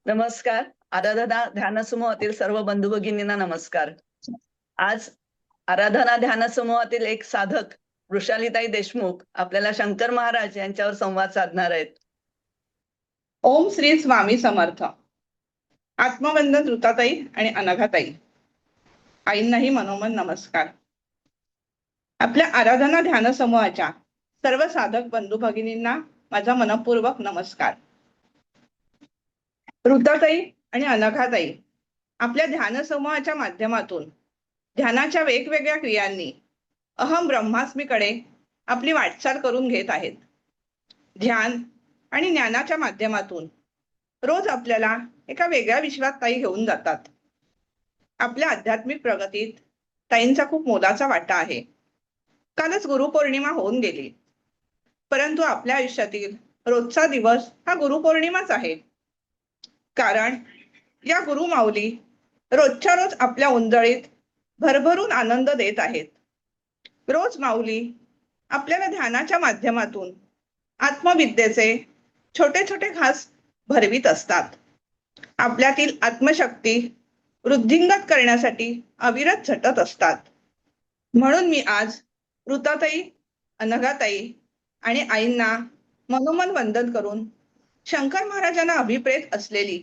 नमस्कार. आराधना ध्यान समूहातील सर्व बंधू भगिनींना नमस्कार. आज आराधना ध्यान समूहातील एक साधक वृषालीताई देशमुख आपल्याला शंकर महाराज यांच्यावर संवाद साधणार आहेत. ओम श्री स्वामी समर्थ. आत्मवंदन ऋताताई आणि अनघाताई आईंनाही मनोमन नमस्कार. आपल्या आराधना ध्यान समूहाच्या सर्व साधक बंधू भगिनींना माझा मनपूर्वक नमस्कार. ऋताताई आणि अनघाताई आपल्या ध्यान समूहाच्या माध्यमातून ध्यानाच्या वेगवेगळ्या क्रियांनी अहम ब्रह्मास्मीकडे आपली वाटचाल करून घेत आहेत. ध्यान आणि ज्ञानाच्या माध्यमातून रोज आपल्याला एका वेगळ्या विश्वात ताई घेऊन जातात. आपल्या आध्यात्मिक प्रगतीत ताईंचा खूप मोलाचा वाटा आहे. कालच गुरुपौर्णिमा होऊन गेली, परंतु आपल्या आयुष्यातील रोजचा दिवस हा गुरुपौर्णिमाच आहे. कारण या गुरुमाऊली रोजच्या रोज आपल्या उंजळीत भरभरून आनंद देत आहेत. रोज माऊली आपल्याला ध्यानाच्या माध्यमातून आत्मविद्येचे छोटे छोटे घास भरवीत असतात. आपल्यातील आत्मशक्ती वृद्धिंगत करण्यासाठी अविरत झटत असतात. म्हणून मी आज ऋताताई, अनघाताई आणि आईंना मनोमन वंदन करून शंकर महाराजांना अभिप्रेत असलेली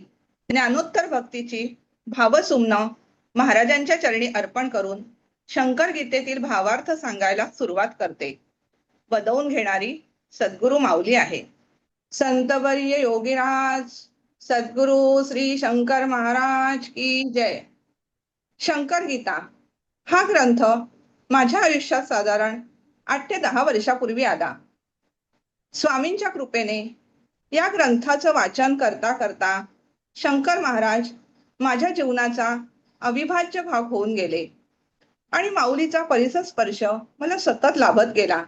ज्ञानोत्तर भक्तीची भावसुमनं महाराजांच्या चरणी अर्पण करून शंकर गीतेतील भावार्थ सांगायला सुरुवात करते. वदवून घेणारी सद्गुरु माऊली आहे. संतवर्य योगीराज सद्गुरु श्री शंकर महाराज की जय. शंकर गीता हा ग्रंथ माझ्या आयुष्यात साधारण 8 ते 10 वर्षापूर्वी आला. स्वामींच्या कृपेने या ग्रंथाचं वाचन करता करता शंकर महाराज माझ्या जीवनाचा अविभाज्य भाग होऊन गेले आणि माऊलीचा परिसर स्पर्श मला सतत लाभत गेला.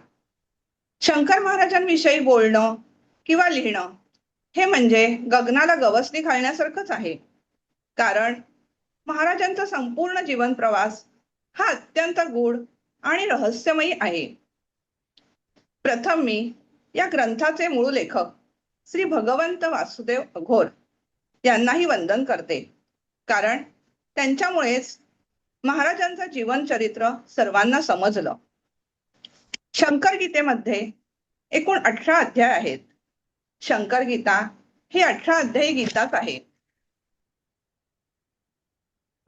शंकर महाराजांविषयी बोलणं किंवा लिहिणं हे म्हणजे गगनाला गवसणी घालण्यासारखंच आहे. कारण महाराजांचा संपूर्ण जीवन प्रवास हा अत्यंत गूढ आणि रहस्यमयी आहे. प्रथम मी या ग्रंथाचे मूळ लेखक श्री भगवंत वासुदेव अघोर यांनाही वंदन करते. कारण त्यांच्यामुळेच महाराजांचं जीवन चरित्र सर्वांना समजलं. शंकर गीतेमध्ये एकूण 18 अध्याय आहेत. शंकर गीता ही 18 अध्यायी गीताच आहे.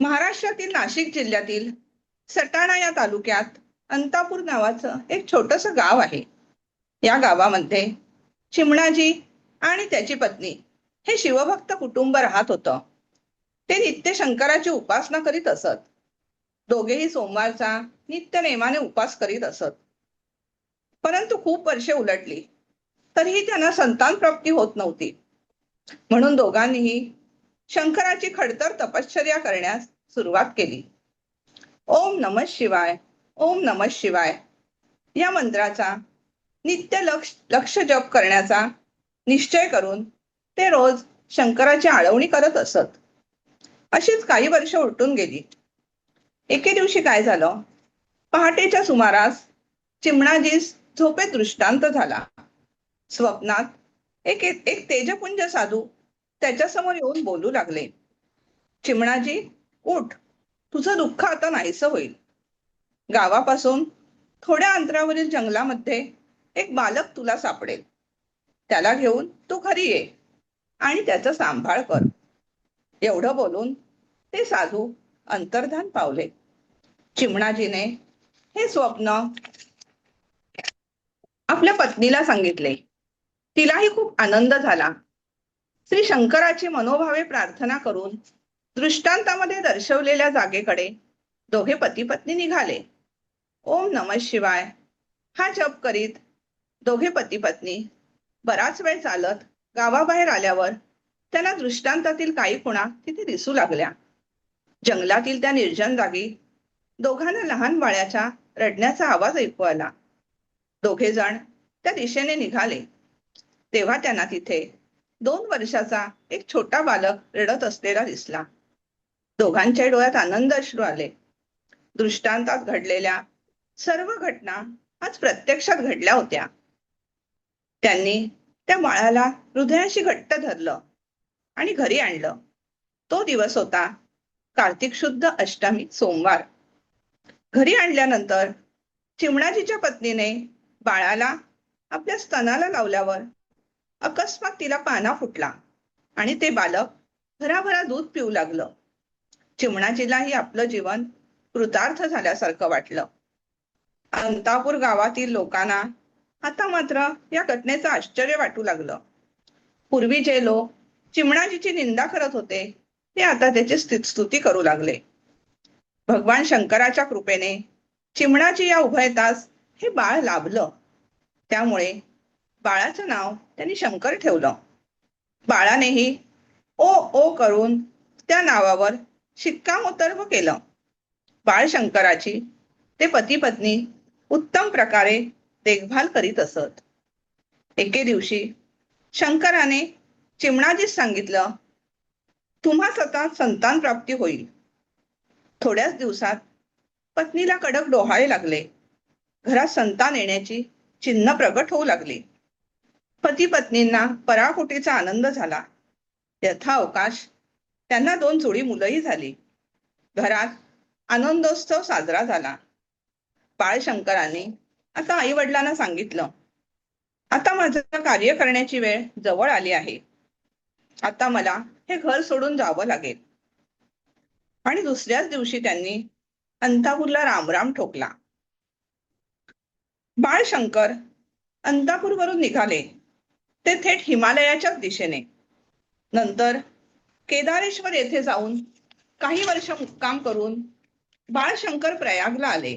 महाराष्ट्रातील नाशिक जिल्ह्यातील सटाणा या तालुक्यात अंतापूर नावाचं एक छोटस गाव आहे. या गावामध्ये चिमणाजी आणि त्याची पत्नी हे शिवभक्त कुटुंब राहत होतं. ते नित्य शंकराची उपासना करीत असत. दोघेही सोमवारचा नित्य नेमाने उपास करीत असत. परंतु खूप वर्षे उलटली तरीही त्यांना संतान प्राप्ती होत नव्हती. म्हणून दोघांनीही शंकराची खडतर तपश्चर्या करण्यास सुरुवात केली. ओम नमः शिवाय, ओम नमः शिवाय या मंत्राचा नित्य लक्ष जप करण्याचा निश्चय करून ते रोज शंकराची आळवणी करत असत. अशीच काही वर्ष उलटून गेली. एके दिवशी काय झालं, पहाटेच्या सुमारास चिमणाजीस झोपेत दृष्टांत झाला. स्वप्नात एक तेजपुंज साधू त्याच्यासमोर येऊन बोलू लागले. चिमणाजी, उठ, तुझं दुःख आता नाहीसं होईल. गावापासून थोड्या अंतरावरील जंगलामध्ये एक बालक तुला सापडेल. त्याला घेऊन तू घरी ये आणि त्याचा सांभाळ कर. एवढं बोलून ते साधू अंतर्धान पावले. चिमणाजीने हे स्वप्न आपल्या पत्नीला सांगितले. तिलाही खूप आनंद झाला. श्री शंकराची मनोभावे प्रार्थना करून दृष्टांतामध्ये दर्शवलेल्या जागेकडे दोघे पती पत्नी निघाले. ओम नमः शिवाय हा जप करीत दोघे पती पत्नी बराच वेळ चालत गावाबाहेर आल्यावर त्यांना दृष्टांतातील काही खुणा तिथे दिसू लागल्या. जंगलातील त्या निर्जन जागी दोघांना लहान बाळाच्या रडण्याचा आवाज ऐकू आला. दोघे जण त्या दिशेने निघाले तेव्हा त्यांना तिथे 2 वर्षाचा एक छोटा बालक रडत असलेला दिसला. दोघांच्या डोळ्यात आनंद अश्रू आले. दृष्टांतात घडलेल्या सर्व घटना आज प्रत्यक्षात घडल्या होत्या. त्यांनी त्या बाळाला हृदयाशी घट्ट धरलं आणि घरी आणलं. तो दिवस होता कार्तिक शुद्ध अष्टमी सोमवार. घरी आणल्यानंतर चिमणाजीच्या पत्नीने बाळाला आपल्या स्तनाला लावल्यावर अकस्मात तिला पाना फुटला आणि ते बालक भराभरा दूध पिऊ लागलं. चिमणाजीलाही आपलं जीवन कृतार्थ झाल्यासारखं वाटलं. अंतापूर गावातील लोकांना आता मात्र या घटनेचं आश्चर्य वाटू लागलं. पूर्वी जे लोक चिमणाजीची निंदा करत होते ते आता त्याची स्तुती करू लागले. भगवान शंकराच्या कृपेने चिमणाजी या उभयतास हे बाळ लाभलं. त्यामुळे बाळाचं नाव त्यांनी शंकर ठेवलं. बाळानेही ओ ओ करून त्या नावावर शिक्कामोर्तब केलं. बाळ शंकराची ते पती पत्नी उत्तम प्रकारे देखभाल करीत असत. एके दिवशी शंकराने चिमणाजीस सांगितलं, तुम्हास आता संतान प्राप्ती होईल. थोड्याच दिवसात पत्नीला कडक डोहाळे लागले. घरात संतान येण्याची चिन्ह प्रगट होऊ लागली. पती पत्नींना पराकोटीचा आनंद झाला. यथावकाश त्यांना 2 जोडी मुलंही झाली. घरात आनंदोत्सव साजरा झाला. बाळशंकरांनी आता आई वडिलांना सांगितलं, आता माझं कार्य करण्याची वेळ जवळ आली आहे. आता मला हे घर सोडून जावं लागेल. आणि दुसऱ्याच दिवशी त्यांनी अंतापूरला रामराम ठोकला. बाळशंकर अंतापूरवरून निघाले ते थेट हिमालयाच्याच दिशेने. नंतर केदारेश्वर येथे जाऊन काही वर्ष मुक्काम करून बाळशंकर प्रयागला आले.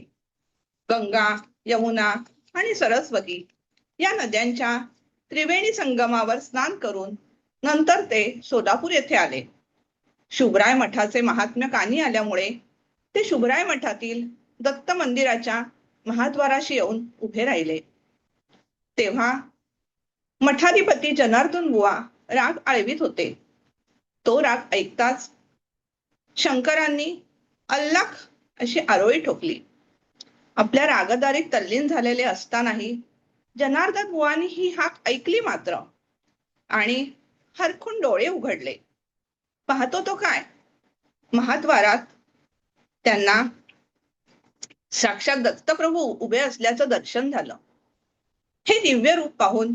गंगा, यमुना आणि सरस्वती या नद्यांच्या त्रिवेणी संगमावर स्नान करून नंतर ते सोलापूर येथे आले. शुभराय मठाचे महात्म्य कानी आल्यामुळे ते शुभराय मठातील दत्त मंदिराच्या महाद्वाराशी येऊन उभे राहिले. तेव्हा मठाधिपती जनार्दन बुवा राग आळवीत होते. तो राग ऐकताच शंकरांनी अल्लाख अशी आरोळी ठोकली. आपल्या रागदारीत तल्लीन झालेले असतानाही जनार्दन बुवांनी ही हाक ऐकली मात्र आणि हरखून डोळे उघडले. पाहतो तो काय, महाद्वारात त्यांना साक्षात दत्तप्रभू उभे असल्याचं दर्शन झालं. हे दिव्य रूप पाहून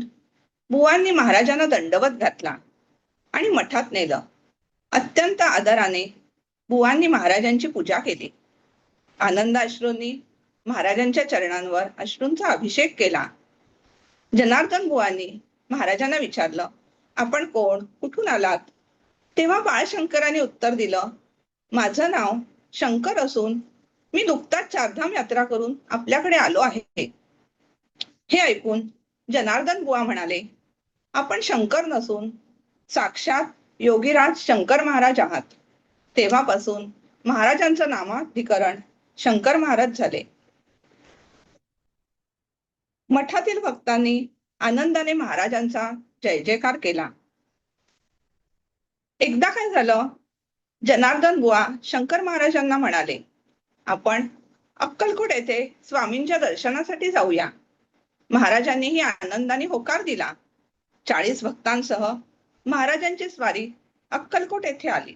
बुवांनी महाराजांना दंडवत घातला आणि मठात नेलं. अत्यंत आदराने बुवांनी महाराजांची पूजा केली. आनंदाश्रूंनी महाराजांच्या चरणांवर अश्रूंचा अभिषेक केला. जनार्दन बुवांनी महाराजांना विचारलं, आपण कोण, कुठून आलात? तेव्हा बाळशंकरांनी उत्तर दिलं, माझं नाव शंकर असून मी नुकताच चारधाम यात्रा करून आपल्याकडे आलो आहे. हे ऐकून जनार्दन बुवा म्हणाले, आपण शंकर नसून साक्षात योगीराज शंकर महाराज आहात. तेव्हापासून महाराजांचं नामाधिकरण शंकर महाराज झाले. मठातील भक्तांनी आनंदाने महाराजांचा जय जयकार केला. एकदा काय झालं, जनार्दन बुवा शंकर महाराजांना म्हणाले, आपण अक्कलकोट येथे स्वामींच्या दर्शनासाठी जाऊया. महाराजांनीही आनंदाने होकार दिला. 40 भक्तांसह महाराजांची स्वारी अक्कलकोट येथे आली.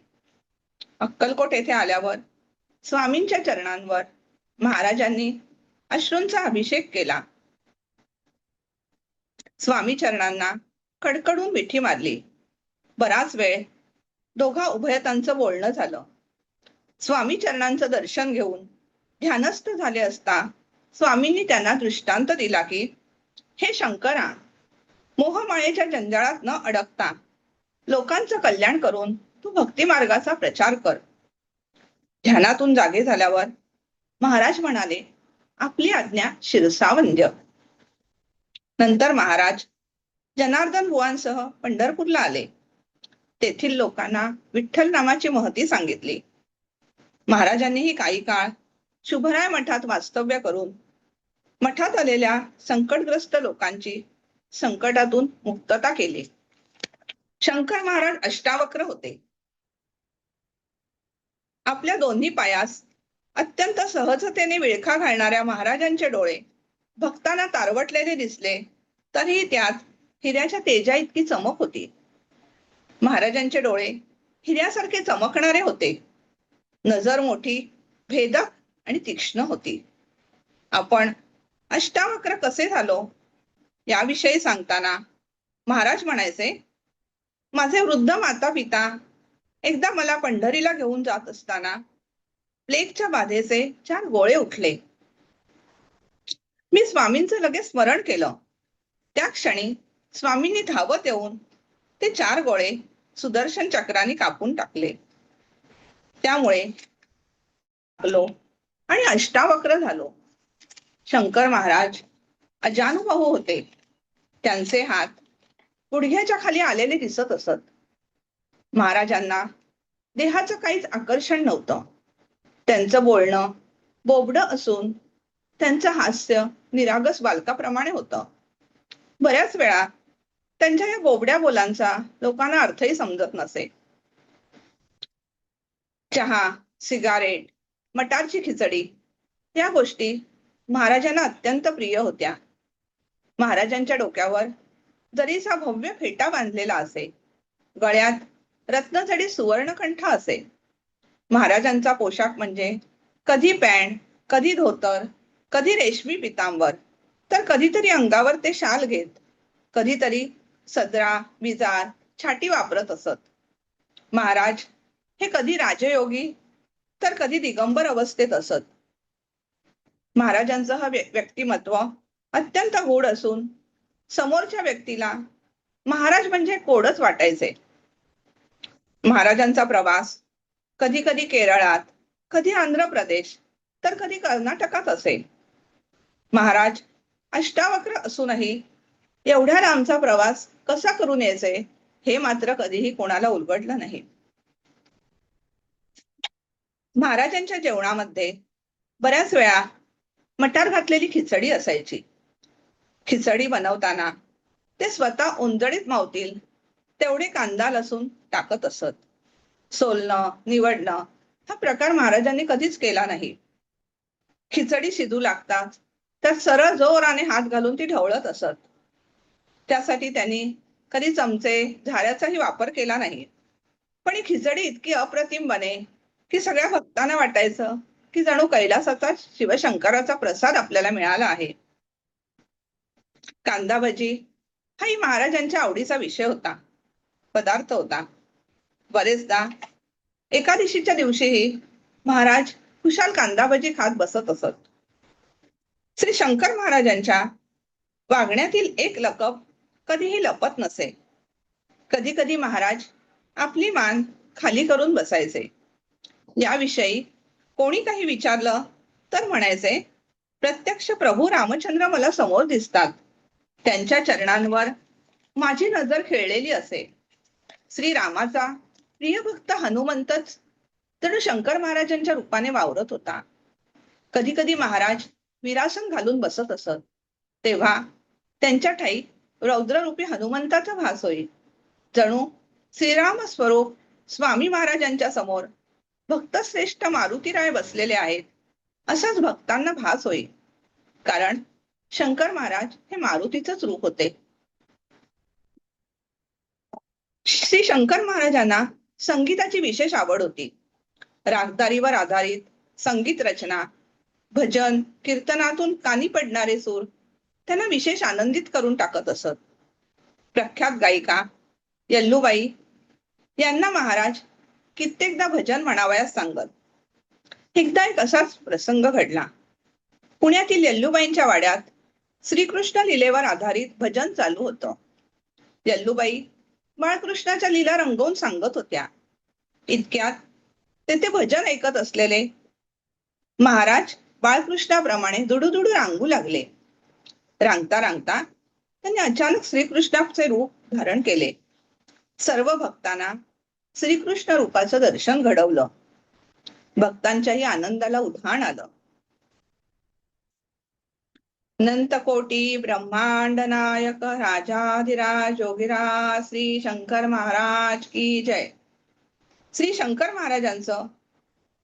अक्कलकोट येथे आल्यावर स्वामींच्या चरणांवर महाराजांनी अश्रूंचा अभिषेक केला. स्वामी चरणांना कडकडून मिठी मारली. बराच वेळ दोघा उभयतांचं बोलणं झालं. स्वामी चरणांचं दर्शन घेऊन ध्यानस्थ झाले असता स्वामींनी त्यांना दृष्टांत दिला की, हे शंकरा, मोहमायेच्या जंजाळात न अडकता लोकांचं कल्याण करून तू भक्ती मार्गाचा प्रचार कर. ध्यानातून जागे झाल्यावर महाराज म्हणाले, आपली आज्ञा शिरसावंद्य. नंतर महाराज जनार्दन बुवांसह पंढरपूरला आले. तेथील लोकांना विठ्ठल नामाची महती सांगितली. महाराजांनीही काही काळ शुभराय मठात वास्तव्य करून मठात आलेल्या संकटग्रस्त लोकांची संकटातून मुक्तता केली. शंकर महाराज अष्टावक्र होते. आपल्या दोन्ही पायास अत्यंत सहजतेने विळखा घालणाऱ्या महाराजांचे डोळे भक्तांना तारवटलेले दिसले, तरीही त्यात हिऱ्याच्या तेजा इतकी चमक होती. महाराजांचे डोळे हिऱ्यासारखे चमकणारे होते. नजर मोठी, भेदक आणि तीक्ष्ण होती. आपण अष्टावक्र कसे झालो याविषयी सांगताना महाराज म्हणायचे, माझे वृद्ध माता पिता एकदा मला पंढरीला घेऊन जात असताना प्लेगच्या बाधेचे 4 गोळे उठले. मी स्वामींचं लगेच स्मरण केलं. त्या क्षणी स्वामींनी धावत येऊन ते 4 गोळे सुदर्शन चक्राने कापून टाकले. त्यामुळे आणि अष्टावक्र झालो. शंकर महाराज अजानुभव होते. त्यांचे हात गुडघ्याच्या खाली आलेले दिसत असत. महाराजांना देहाचं काहीच आकर्षण नव्हतं. त्यांचं बोलणं बोबडं असून त्यांचं हास्य निरागस बालकाप्रमाणे होतं. बऱ्याच वेळा त्यांच्या या बोबड्या बोलांचा लोकांना अर्थही समजत नसे. चहा, सिगारेट, मटारची खिचडी या गोष्टी महाराजांना अत्यंत प्रिय होत्या. महाराजांच्या डोक्यावर जरीचा भव्य फेटा बांधलेला असे. गळ्यात रत्नजडित सुवर्णकंठ असे. महाराजांचा पोशाख म्हणजे कधी पॅन्ट, कधी धोतर, कधी रेशमी पितांबर, तर कधीतरी अंगावर ते शाल घेत, कधीतरी सदरा, विजार, छाटी वापरत असत. महाराज हे कधी राजयोगी तर कधी दिगंबर अवस्थेत असत. महाराजांचं हे व्यक्तिमत्व अत्यंत गूढ असून समोरच्या व्यक्तीला महाराज म्हणजे कोडच वाटायचे. महाराजांचा प्रवास कधी कधी केरळात, कधी आंध्र प्रदेश तर कधी कर्नाटकात असे. महाराज अष्टावक्र असूनही एवढ्या लांबचा प्रवास कसा करून यायचे हे मात्र कधीही कोणाला उलगडलं नाही. महाराजांच्या जेवणामध्ये बऱ्याच वेळा मटार घातलेली खिचडी असायची. खिचडी बनवताना ते स्वतः ओंजळीत मावतील तेवढे कांदा लसूण टाकत असत. सोलणं, निवडणं हा प्रकार महाराजांनी कधीच केला नाही. खिचडी शिजू लागताच त्यात सरळ जोराने हात घालून ती ढवळत असत. त्यासाठी त्यांनी कधी चमचे, झाऱ्याचाही वापर केला नाही. पण ही खिचडी इतकी अप्रतिम बने की सगळ्या भक्तांना वाटायचं की जणू कैलासाचा शिवशंकराचा प्रसाद आपल्याला मिळाला आहे. कांदा भजी हाही महाराजांच्या आवडीचा विषय होता, पदार्थ होता. बरेचदा एकादशीच्या दिवशीही महाराज खुशाल कांदा भजी खात बसत असत. श्री शंकर महाराजांच्या वागण्यातील एक लकब कधीही लपत नसे. कधी कधी महाराज आपली मान खाली करून बसायचे. याविषयी कोणी काही विचारलं तर म्हणायचे, प्रत्यक्ष प्रभू रामचंद्र मला समोर दिसतात. त्यांच्या चरणांवर माझी नजर खेळलेली असे. श्रीरामाचा प्रिय भक्त हनुमंतच जणू शंकर महाराजांच्या रूपाने वावरत होता. कधी कधी महाराज विरासन घालून बसत असत. तेव्हा त्यांच्या ठाई रौद्ररूपी हनुमंताचा भास होई. जणू श्रीराम स्वरूप स्वामी महाराजांच्या समोर भक्तश्रेष्ठ मारुतीराय बसलेले आहेत असाच भक्तांना भास होई. कारण शंकर महाराज हे मारुतीचंच रूप होते. श्री शंकर महाराजांना संगीताची विशेष आवड होती. रागदारीवर आधारित संगीत रचना, भजन, कीर्तनातून कानी पडणारे सूर त्यांना विशेष आनंदित करून टाकत असत. प्रख्यात गायिका यल्लूबाई यांना महाराज कित्येकदा भजन म्हणावयास सांगत. एकदा एक असाच प्रसंग घडला. पुण्यातील यल्लूबाईंच्या वाड्यात श्रीकृष्ण लीलेवर आधारित भजन चालू होतं. यल्लूबाई बाळकृष्णाच्या लीला रंगवून सांगत होत्या. इतक्यात तेथे भजन ऐकत असलेले महाराज बाळकृष्णाप्रमाणे दुडूदुडू रांगू लागले. रांगता रांगता त्यांनी अचानक श्रीकृष्णाचे रूप धारण केले. सर्व भक्तांना श्रीकृष्ण रूपाचं दर्शन घडवलं. भक्तांच्याही आनंदाला उधाण आलं. अनंतकोटी ब्रह्मांड नायक राजाधिराज योगीराज श्री शंकर महाराज की जय. श्री शंकर महाराजांचं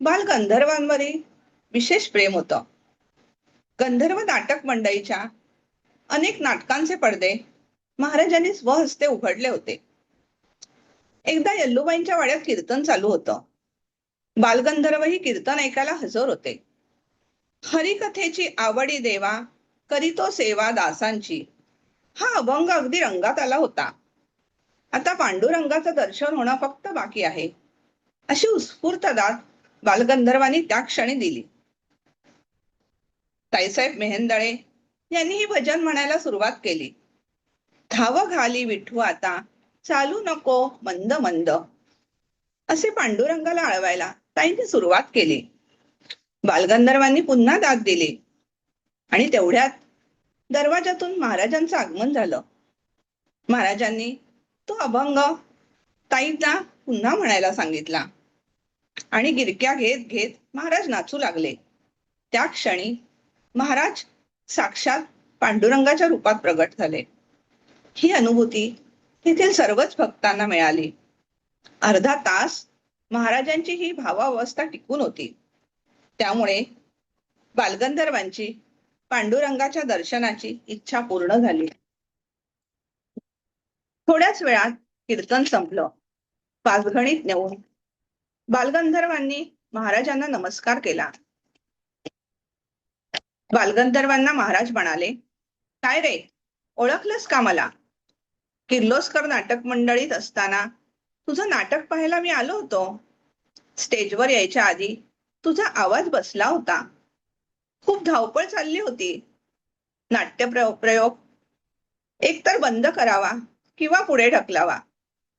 बाल गंधर्वांवरील विशेष प्रेम होतं. गंधर्व नाटक मंडळीच्या अनेक नाटकांचे पडदे महाराजांनी स्वहस्ते उघडले होते. एकदा यल्लूबाईंच्या वाड्यात कीर्तन चालू होतं. बालगंधर्वही कीर्तन ऐकायला हजर होते. हरिकथेची आवडी देवा, करीतो सेवा दासांची, हा अभंग अगदी रंगात आला होता. आता पांडुरंगाचं दर्शन होणं फक्त बाकी आहे, अशी उत्स्फूर्त दाद बालगंधर्वांनी त्या क्षणी दिली. ताईसाहेब मेहेंदळे यांनी ही भजन म्हणायला सुरुवात केली. धाव घाली विठू आता, चालू नको मंद मंद, असे पांडुरंगाला आळवायला ताईंनी सुरुवात केली. बालगंधर्वांनी पुन्हा दाद दिली आणि तेवढ्यात दरवाजातून महाराजांचं आगमन झालं. महाराजांनी तो अभंग ताईंना पुन्हा म्हणायला सांगितला आणि गिरक्या घेत घेत महाराज नाचू लागले. त्या क्षणी महाराज साक्षात पांडुरंगाच्या रूपात प्रगट झाले. ही अनुभूती तेथील सर्वच भक्तांना मिळाली. अर्धा तास महाराजांची ही भावावस्था टिकून होती. त्यामुळे बालगंधर्वांची पांडुरंगाच्या दर्शनाची इच्छा पूर्ण झाली. थोड्याच वेळात कीर्तन संपलं. पाचघणीत नेऊन बालगंधर्वांनी महाराजांना नमस्कार केला. बालगंधर्वांना महाराज म्हणाले, काय रे, ओळखलंस का मला? किर्लोस्कर नाटक मंडळीत असताना तुझं नाटक पाहायला मी आलो होतो. स्टेजवर यायच्या आधी तुझा आवाज बसला होता. खूप धावपळ चालली होती. नाट्य प्रयोग एकतर बंद करावा किंवा पुढे ढकलावा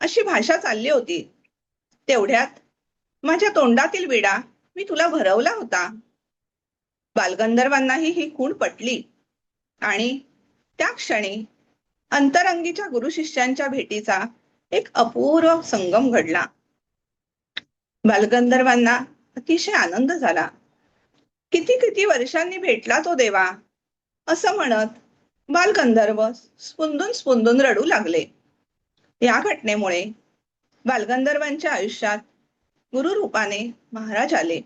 अशी भाषा चालली होती. तेवढ्यात माझ्या तोंडातील विडा मी तुला भरवला होता. बालगंधर्वांनाही ही खूण पटली आणि त्या क्षणी अंतरंगीच्या गुरु शिष्यांच्या भेटीचा एक अपूर्व संगम घडला. बालगंधर्वांना अतिशय आनंद झाला. किती किती वर्षांनी भेटला तो देवा, असं म्हणत बालगंधर्व स्पुंदून स्पुंदून रडू लागले. या घटनेमुळे बालगंधर्वांच्या आयुष्यात गुरु रूपाने महाराज आले.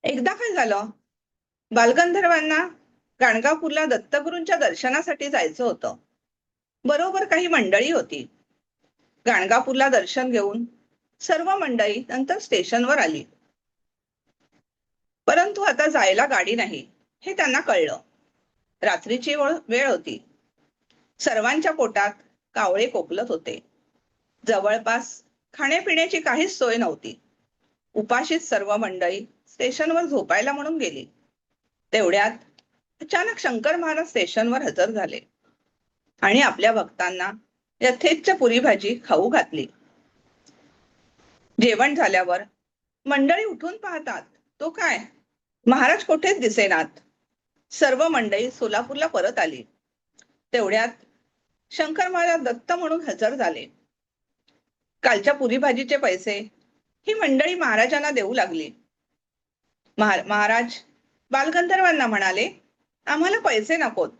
एकदा काय झालं, बालगंधर्वांना गाणगापूरला दत्तगुरूंच्या दर्शनासाठी जायचं होतं. बरोबर काही मंडळी होती. गाणगापूरला दर्शन घेऊन सर्व मंडळी नंतर स्टेशनवर आली. परंतु आता जायला गाडी नाही हे त्यांना कळलं. रात्रीची वेळ होती. सर्वांच्या पोटात कावळे कोकलत होते. जवळपास खाण्यापिण्याची काहीच सोय नव्हती. उपाशीच सर्व मंडळी स्टेशनवर झोपायला म्हणून गेली. तेवढ्यात अचानक शंकर महाराज स्टेशनवर हजर झाले आणि आपल्या भक्तांना यथेच्छ पुरी भाजी खाऊ घातली. जेवण झाल्यावर मंडळी उठून पाहतात, तो काय, महाराज कुठेच दिसेनात. सर्व मंडळी सोलापूरला परत आली. तेवढ्यात शंकर महाराज दत्त म्हणून हजर झाले. कालच्या पुरी भाजीचे पैसे ही मंडळी महाराजांना देऊ लागली. महाराज बालगंधर्वांना म्हणाले, आम्हाला पैसे नकोत.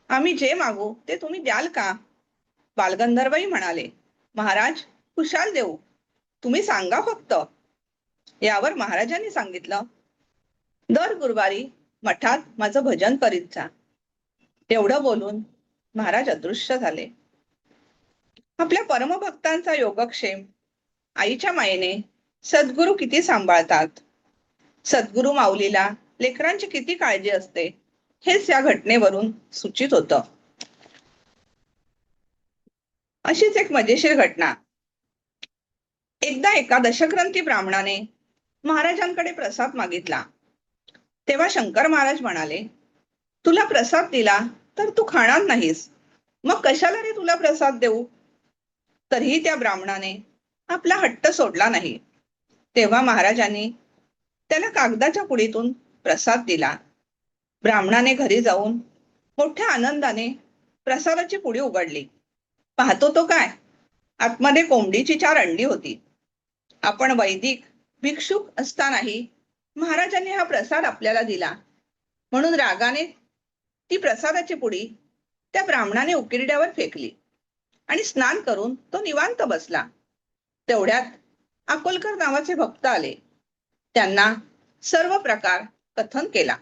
आम्ही जे मागू ते तुम्ही द्याल का? बालगंधर्वही म्हणाले, महाराज खुशाल देऊ, तुम्ही सांगा फक्त. यावर महाराजांनी सांगितलं, दर गुरुवारी मठात माझं भजन करीत जा. एवढं बोलून महाराज अदृश्य झाले. आपल्या परमभक्तांचा योगक्षेम आईच्या मायेने सद्गुरू किती सांभाळतात. सद्गुरू माऊलीला लेकरांची किती काळजी असते हेच या घटनेवरून सूचित होतं. अशीच एक मजेशीर घटना. एकदा एका दशग्रंथी ब्राह्मणाने महाराजांकडे प्रसाद मागितला. तेव्हा शंकर महाराज म्हणाले, तुला प्रसाद दिला तर तू खाणार नाहीस, मग कशाला रे तुला प्रसाद देऊ? तरीही त्या ब्राह्मणाने आपला हट्ट सोडला नाही. तेव्हा महाराजांनी त्याला कागदाच्या पुडीतून प्रसाद दिला. ब्राह्मणाने घरी जाऊन मोठ्या आनंदाने प्रसादाची पुडी उघडली. पाहतो तो काय, आतमध्ये कोंबडीची 4 अंडी होती. आपण वैदिक भिक्षुक असतानाही महाराजांनी हा प्रसाद आपल्याला दिला म्हणून रागाने ती प्रसादाची पुडी त्या ब्राह्मणाने उकिरड्यावर फेकली आणि स्नान करून तो निवांत बसला. तेवढ्यात अकोलकर नावाचे भक्त आले. त्यांना सर्व प्रकार कथन केला.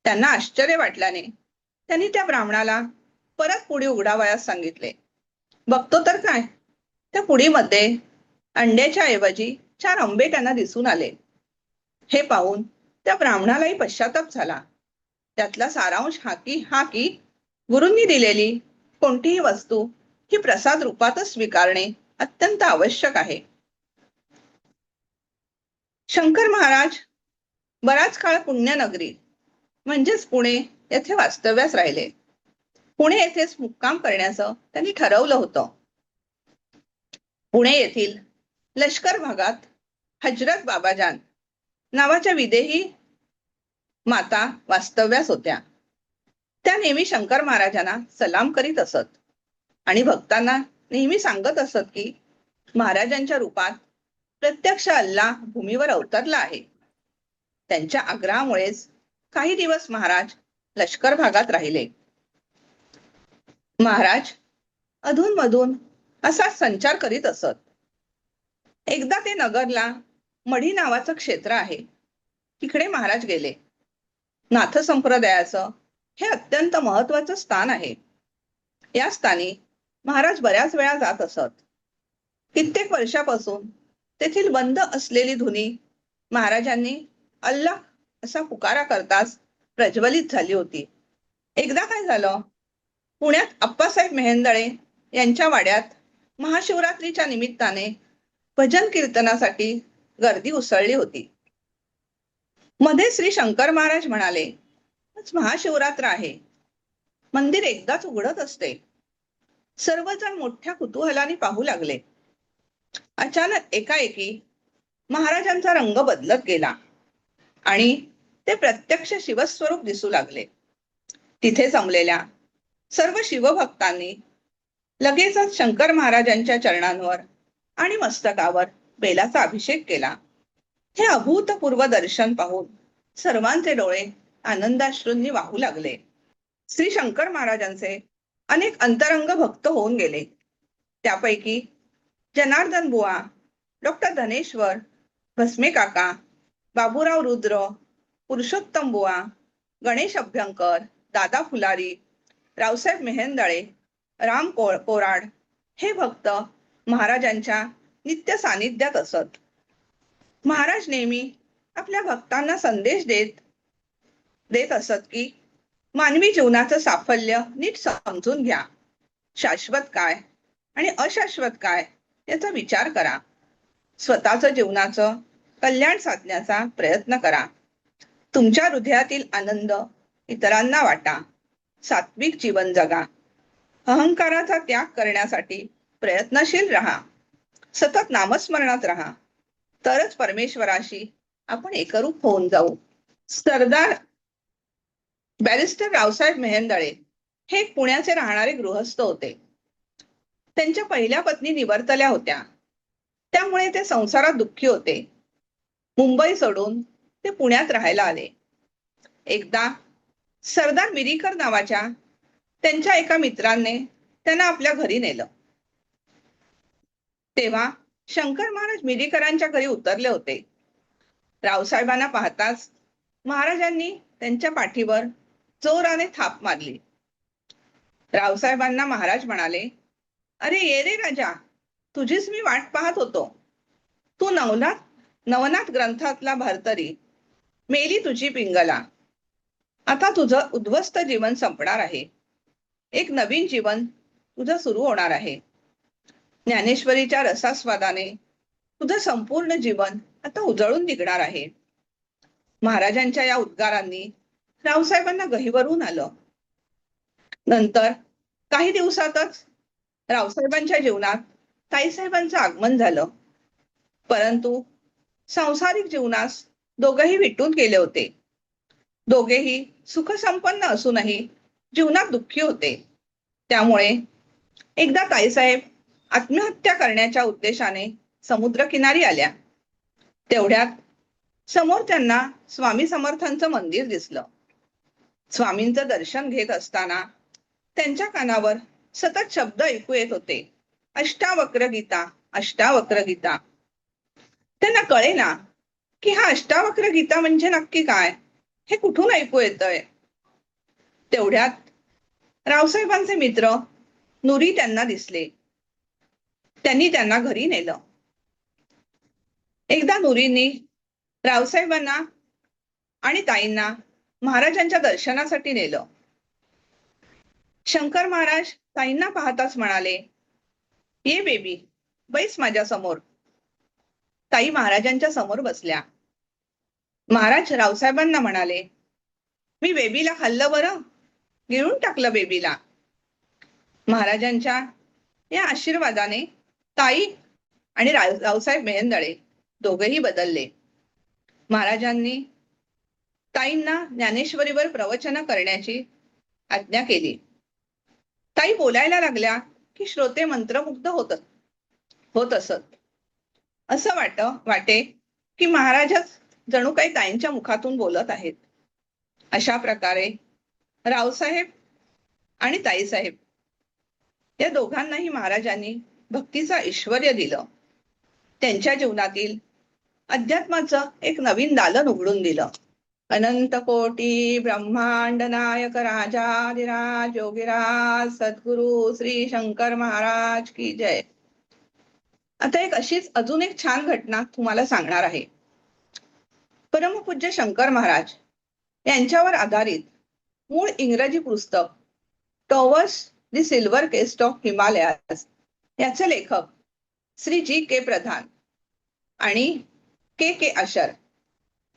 त्यांना आश्चर्य वाटल्याने त्यांनी त्या ब्राह्मणाला परत पुडी उघडावयास सांगितले. बघतो तर काय, त्या पुडीमध्ये अंड्याच्या ऐवजी 4 आंबे त्यांना दिसून आले. हे पाहून त्या ब्राह्मणालाही पश्चाताप झाला. त्यातला सारांश हा की गुरूंनी दिलेली कोणतीही वस्तू ही प्रसाद रूपातच स्वीकारणे अत्यंत आवश्यक आहे. शंकर महाराज बराच काळ पुण्यनगरी म्हणजेच पुणे येथे वास्तव्यास राहिले. पुणे येथेच मुक्काम करण्याचं त्यांनी ठरवलं होतं. पुणे येथील लष्कर भागात हजरत बाबाजान नावाच्या विदेही माता वास्तव्यास होत्या. त्या नेहमी शंकर महाराजांना सलाम करीत असत आणि भक्तांना नेहमी सांगत असत की महाराजांच्या रूपात प्रत्यक्ष अल्लाह भूमीवर अवतरला आहे. त्यांच्या आग्रहामुळेच काही दिवस महाराज लष्कर भागात राहिले. महाराज अधूनमधून असा संचार करीत असत. एकदा ते नगरला मढी नावाचं क्षेत्र आहे, तिकडे महाराज गेले. नाथ संप्रदायाचं हे अत्यंत महत्वाचं स्थान आहे. या स्थानी महाराज बऱ्याच वेळा जात असत. कित्येक वर्षापासून तेथील बंद असलेली धुनी महाराजांनी अल्लाह असा पुकारा करताच प्रज्वलित झाली होती. एकदा काय झालं, पुण्यात अप्पासाहेब मेहेंदळे यांच्या वाड्यात महाशिवरात्रीच्या निमित्ताने भजन कीर्तनासाठी गर्दी उसळली होती. मध्ये श्री शंकर महाराज म्हणाले, आज महाशिवरात्र आहे, मंदिर एकदाच उघडत असते. सर्वजण मोठ्या कुतूहलाने पाहू लागले. अचानक एकाएकी महाराजांचा रंग बदलत गेला आणि ते प्रत्यक्ष शिवस्वरूप दिसू लागले. तिथे जमलेल्या सर्व शिवभक्तांनी लगेचच शंकर महाराजांच्या चरणांवर आणि मस्तकावर बेलाचा अभिषेक केला. हे अभूतपूर्व दर्शन पाहून सर्वांचे डोळे आनंदाश्रूंनी वाहू लागले. श्री शंकर महाराजांचे अनेक अंतरंग भक्त होऊन गेले. त्यापैकी जनार्दन बुवा, डॉक्टर धनेश्वर, भस्मे काका, बाबूराव रुद्र, पुरुषोत्तम बुवा, गणेश अभ्यंकर, दादा फुलारी, रावसाहेब मेहेंदळे, राम कोराड हे भक्त महाराजांच्या नित्य सानिध्यात असत. महाराज नेहमी आपल्या भक्तांना संदेश देत असत की मानवी जीवनाचं साफल्य नीट समजून घ्या. शाश्वत काय आणि अशाश्वत काय याचा विचार करा. स्वतःचं जीवनाचं कल्याण साधण्याचा प्रयत्न करा. तुमच्या हृदयातील आनंद इतरांना वाटा. सात्विक जीवन जगा. अहंकाराचा त्याग करण्यासाठी प्रयत्नशील राहा. सतत नामस्मरणात राहा. तरच परमेश्वराशी आपण एकरूप होऊन जाऊ. सरदार बॅरिस्टर रावसाहेब मेहेंदळे हे पुण्याचे राहणारे गृहस्थ होते. त्यांच्या पहिल्या पत्नी निवर्तल्या होत्या, त्यामुळे ते संसारात दुःखी होते. मुंबई सोडून ते पुण्यात राहायला आले. एकदा सरदार मिरीकर नावाच्या त्यांच्या एका मित्राने त्यांना आपल्या घरी नेलं. तेव्हा शंकर महाराज मिरीकरांच्या घरी उतरले होते. रावसाहेबांना पाहताच महाराजांनी त्यांच्या पाठीवर जोराने थाप मारली. रावसाहेबांना महाराज म्हणाले, अरे ये रे राजा, तुझीच मी वाट पाहत होतो. तू नवनाथ ग्रंथातला भरतरी, मेली तुझी पिंगला. आता तुझं उद्ध्वस्त जीवन संपणार आहे. एक नवीन जीवन तुझं सुरू होणार आहे. ज्ञानेश्वरीच्या रसास्वादाने तुझं संपूर्ण जीवन आता उजळून निघणार आहे. महाराजांच्या या उद्गारांनी रावसाहेबांना गहिवरून आलं. नंतर काही दिवसातच रावसाहेबांच्या जीवनात ताईसाहेबांचं आगमन झालं. परंतु सांसारिक जीवनास दोघेही विटून गेले होते. दोघेही सुखसंपन्न असूनही जीवनात दुःखी होते. त्यामुळे एकदा ताईसाहेब आत्महत्या करण्याच्या उद्देशाने समुद्रकिनारी आल्या. तेवढ्यात समोर त्यांना स्वामी समर्थांचं मंदिर दिसलं. स्वामींचं दर्शन घेत असताना त्यांच्या कानावर सतत शब्द ऐकू येत होते, अष्टावक्र गीता, अष्टावक्र गीता. त्यांना कळेना की हा अष्टावक्र गीता म्हणजे नक्की काय, हे कुठून ऐकू येतंय. तेवढ्यात रावसाहेबांचे मित्र नुरी त्यांना दिसले. त्यांनी त्यांना घरी नेलं. एकदा नुरींनी रावसाहेबांना आणि ताईंना महाराजांच्या दर्शनासाठी नेलं. शंकर महाराज ताईंना पाहताच म्हणाले, ये बेबी, बैस माझ्या समोर. ताई महाराजांच्या समोर बसल्या. महाराज रावसाहेबांना म्हणाले, मी बेबीला खाल्लं बरं, गिळून टाकलं बेबीला. महाराजांच्या या आशीर्वादाने ताई आणि रावसाहेब मेहेंदळे दोघेही बदलले. महाराजांनी ताईंना ज्ञानेश्वरीवर प्रवचन करण्याची आज्ञा केली. ताई बोलायला लागल्या की श्रोते मंत्रमुग्ध होत असत. असं वाटे की महाराजच जणू काही ताईंच्या मुखातून बोलत आहेत. अशा प्रकारे रावसाहेब आणि ताईसाहेब या दोघांनाही महाराजांनी भक्तीचं ऐश्वर्य दिलं. त्यांच्या जीवनातील अध्यात्माचं एक नवीन दालन उघडून दिलं. अनंत कोटी ब्रह्मांड नायक राजाधिराज योगीराज सद्गुरु श्री शंकर महाराज की जय. आता अजून एक छान घटना तुम्हाला सांगणार आहे. परमपूज्य शंकर महाराज यांच्यावर आधारित मूळ इंग्रजी पुस्तक towers the silver cast of Himalayas याचे लेखक श्री जी के प्रधान आणि के के आशर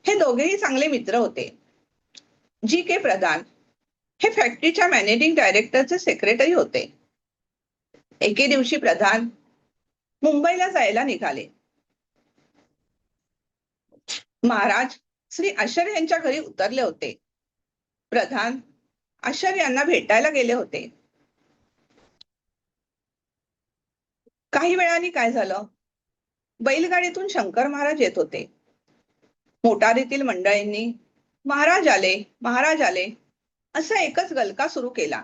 हे दोघेही चांगले मित्र होते. जी के प्रधान हे फॅक्टरीच्या मॅनेजिंग डायरेक्टरचे सेक्रेटरी होते. एके दिवशी प्रधान मुंबईला जायला निघाले. महाराज श्री आशर यांच्या घरी उतरले होते. प्रधान आशर यांना भेटायला गेले होते. काही वेळाने काय झालं, बैलगाडीतून शंकर महाराज येत होते. मोटारीतील मंडळींनी महाराज आले असा एकच गलका सुरू केला.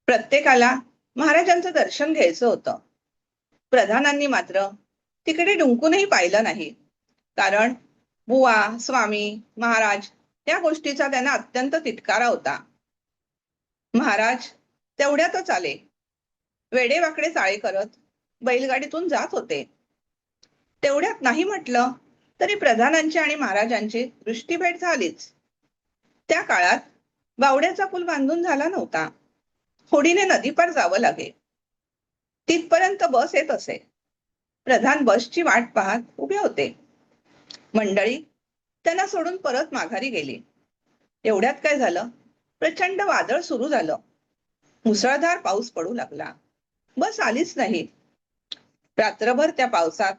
प्रत्येकाला महाराजांचं दर्शन घ्यायचं होतं. प्रधानांनी मात्र तिकडे डुंकूनही पाहिलं नाही, कारण बुवा, स्वामी, महाराज या गोष्टीचा त्यांना अत्यंत तिटकारा होता. महाराज तेवढ्यातच आले. वेडेवाकडे चाळे करत बैलगाडीतून जात होते. तेवढ्यात नाही म्हटलं तरी प्रधानांची आणि महाराजांची दृष्टीभेट झालीच. त्या काळात बावड्याचा पूल बांधून झाला नव्हता. होडीने नदीपार जावं लागे. तिथपर्यंत बस येत असे. प्रधान बसची वाट पाहत उभे होते. मंडळी त्यांना सोडून परत माघारी गेली. एवढ्यात काय झालं, प्रचंड वादळ सुरू झालं. मुसळधार पाऊस पडू लागला. बस आलीच नाही. रात्रभर त्या पावसात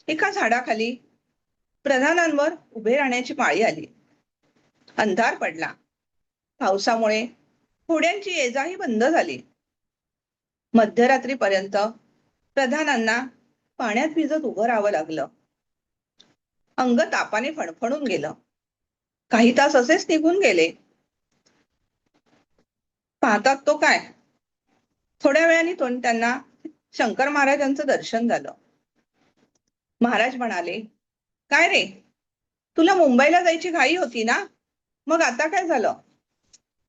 एका झाडाखाली प्रधानांवर उभे राहण्याची पाळी आली. अंधार पडला. पावसामुळे होड्यांची ये-जाही बंद झाली. मध्यरात्रीपर्यंत प्रधानांना पाण्यात भिजत उभं राहावं लागलं. अंग तापाने फणफणून गेलं. काही तास असेच निघून गेले. पाहतात तो काय, थोड्या वेळाने त्यांना शंकर महाराजांचं दर्शन झालं. महाराज म्हणाले, काय रे, तुला मुंबईला जायची घाई होती ना, मग आता काय झालं?